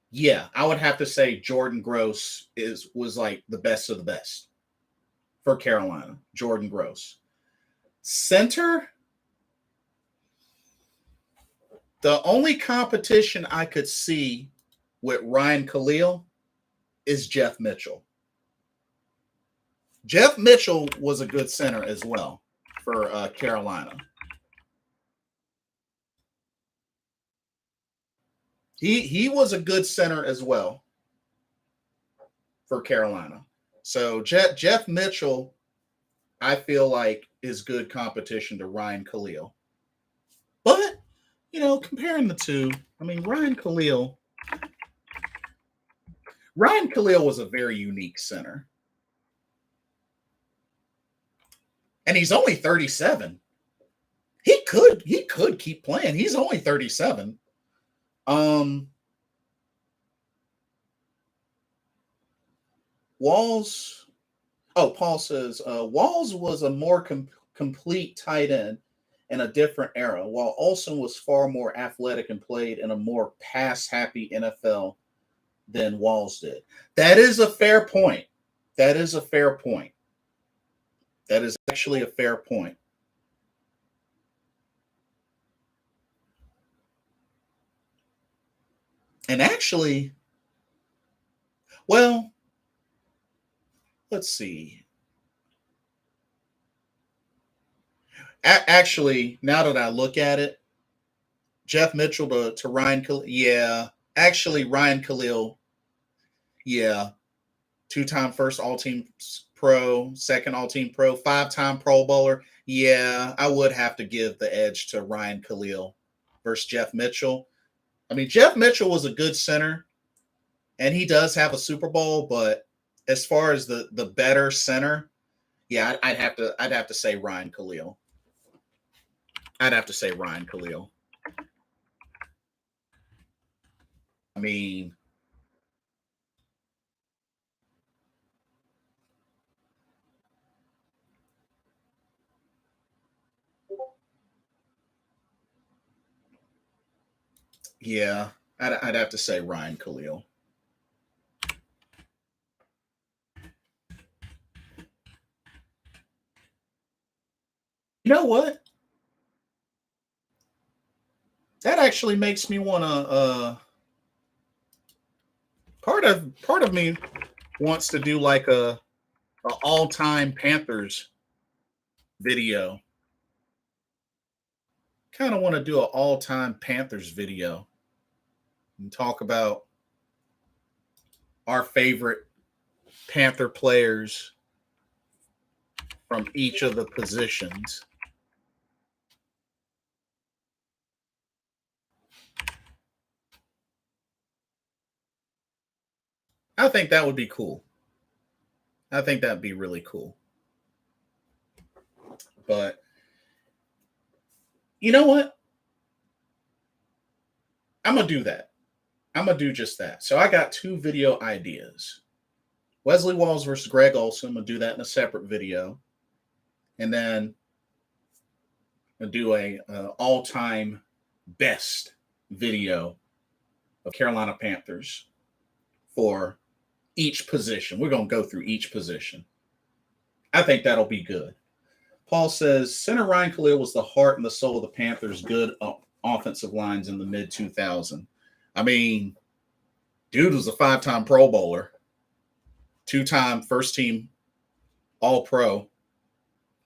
yeah, I would have to say Jordan Gross was like the best of the best for Carolina. Jordan Gross. Center, the only competition I could see with Ryan Khalil is Jeff Mitchell. Jeff Mitchell was a good center as well for Carolina. He was a good center as well for Carolina. So Jeff Mitchell, I feel like, is good competition to Ryan Khalil. But, you know, comparing the two, I mean, Ryan Khalil was a very unique center. And he's only 37. he could keep playing. He's only 37. Um, Walls. Oh, Paul says Walls was a more complete tight end in a different era, while Olsen was far more athletic and played in a more pass happy NFL than Walls did. That is a fair point. That is a fair point. That is actually a fair point. And actually, well, let's see. Actually, now that I look at it, Jeff Mitchell to Ryan Khalil. Yeah, actually, Ryan Khalil. Yeah, two-time first all-team pro, second all-team pro, five-time Pro Bowler. Yeah, I would have to give the edge to Ryan Khalil versus Jeff Mitchell. I mean, Jeff Mitchell was a good center, and he does have a Super Bowl. But as far as the better center, yeah, I'd have to say Ryan Khalil. I'd have to say Ryan Khalil. I mean, yeah, I'd have to say Ryan Khalil. You know what? That actually makes me want to. Part of me wants to do like a all time Panthers video. Kind of want to do an all time Panthers video and talk about our favorite Panther players from each of the positions. I think that would be cool. I think that'd be really cool. But you know what? I'm gonna do that. I'm gonna do just that. So I got two video ideas. Wesley Walls versus Greg Olsen. I'm gonna do that in a separate video, and then I'll do a all-time best video of Carolina Panthers for each position. We're gonna go through each position. I think that'll be good. Paul says center Ryan Khalil was the heart and the soul of the Panthers' good offensive lines in the mid 2000s. I mean, dude was a five-time Pro Bowler, two-time first team All Pro,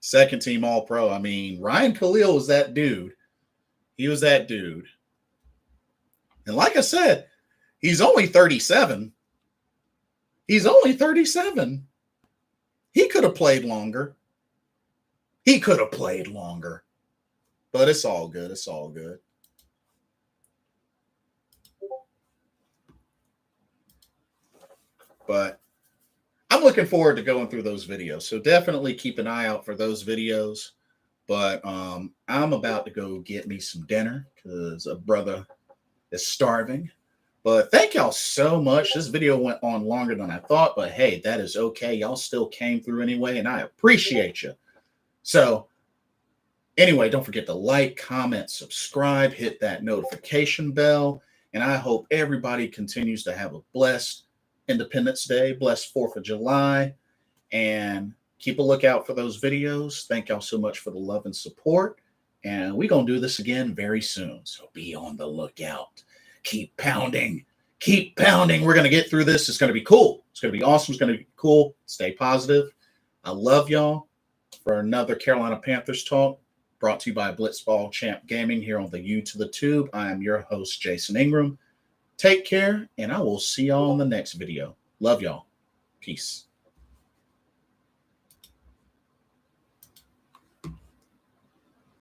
second team All Pro. I mean, Ryan Khalil was that dude. He was that dude. And like I said, he's only 37. He's only 37. He could have played longer. He could have played longer. But it's all good. It's all good. But I'm looking forward to going through those videos. So definitely keep an eye out for those videos. But I'm about to go get me some dinner because a brother is starving. But thank y'all so much. This video went on longer than I thought, but hey, that is okay. Y'all still came through anyway, and I appreciate you. So anyway, don't forget to like, comment, subscribe, hit that notification bell, and I hope everybody continues to have a blessed Independence Day, blessed 4th of July, and keep a lookout for those videos. Thank y'all so much for the love and support, and we're going to do this again very soon, so be on the lookout. Keep pounding. Keep pounding. We're going to get through this. It's going to be cool. It's going to be awesome. It's going to be cool. Stay positive. I love y'all. For another Carolina Panthers talk brought to you by Blitzball Champ Gaming here on the U to the Tube. I am your host, Jason Ingram. Take care, and I will see y'all in the next video. Love y'all. Peace.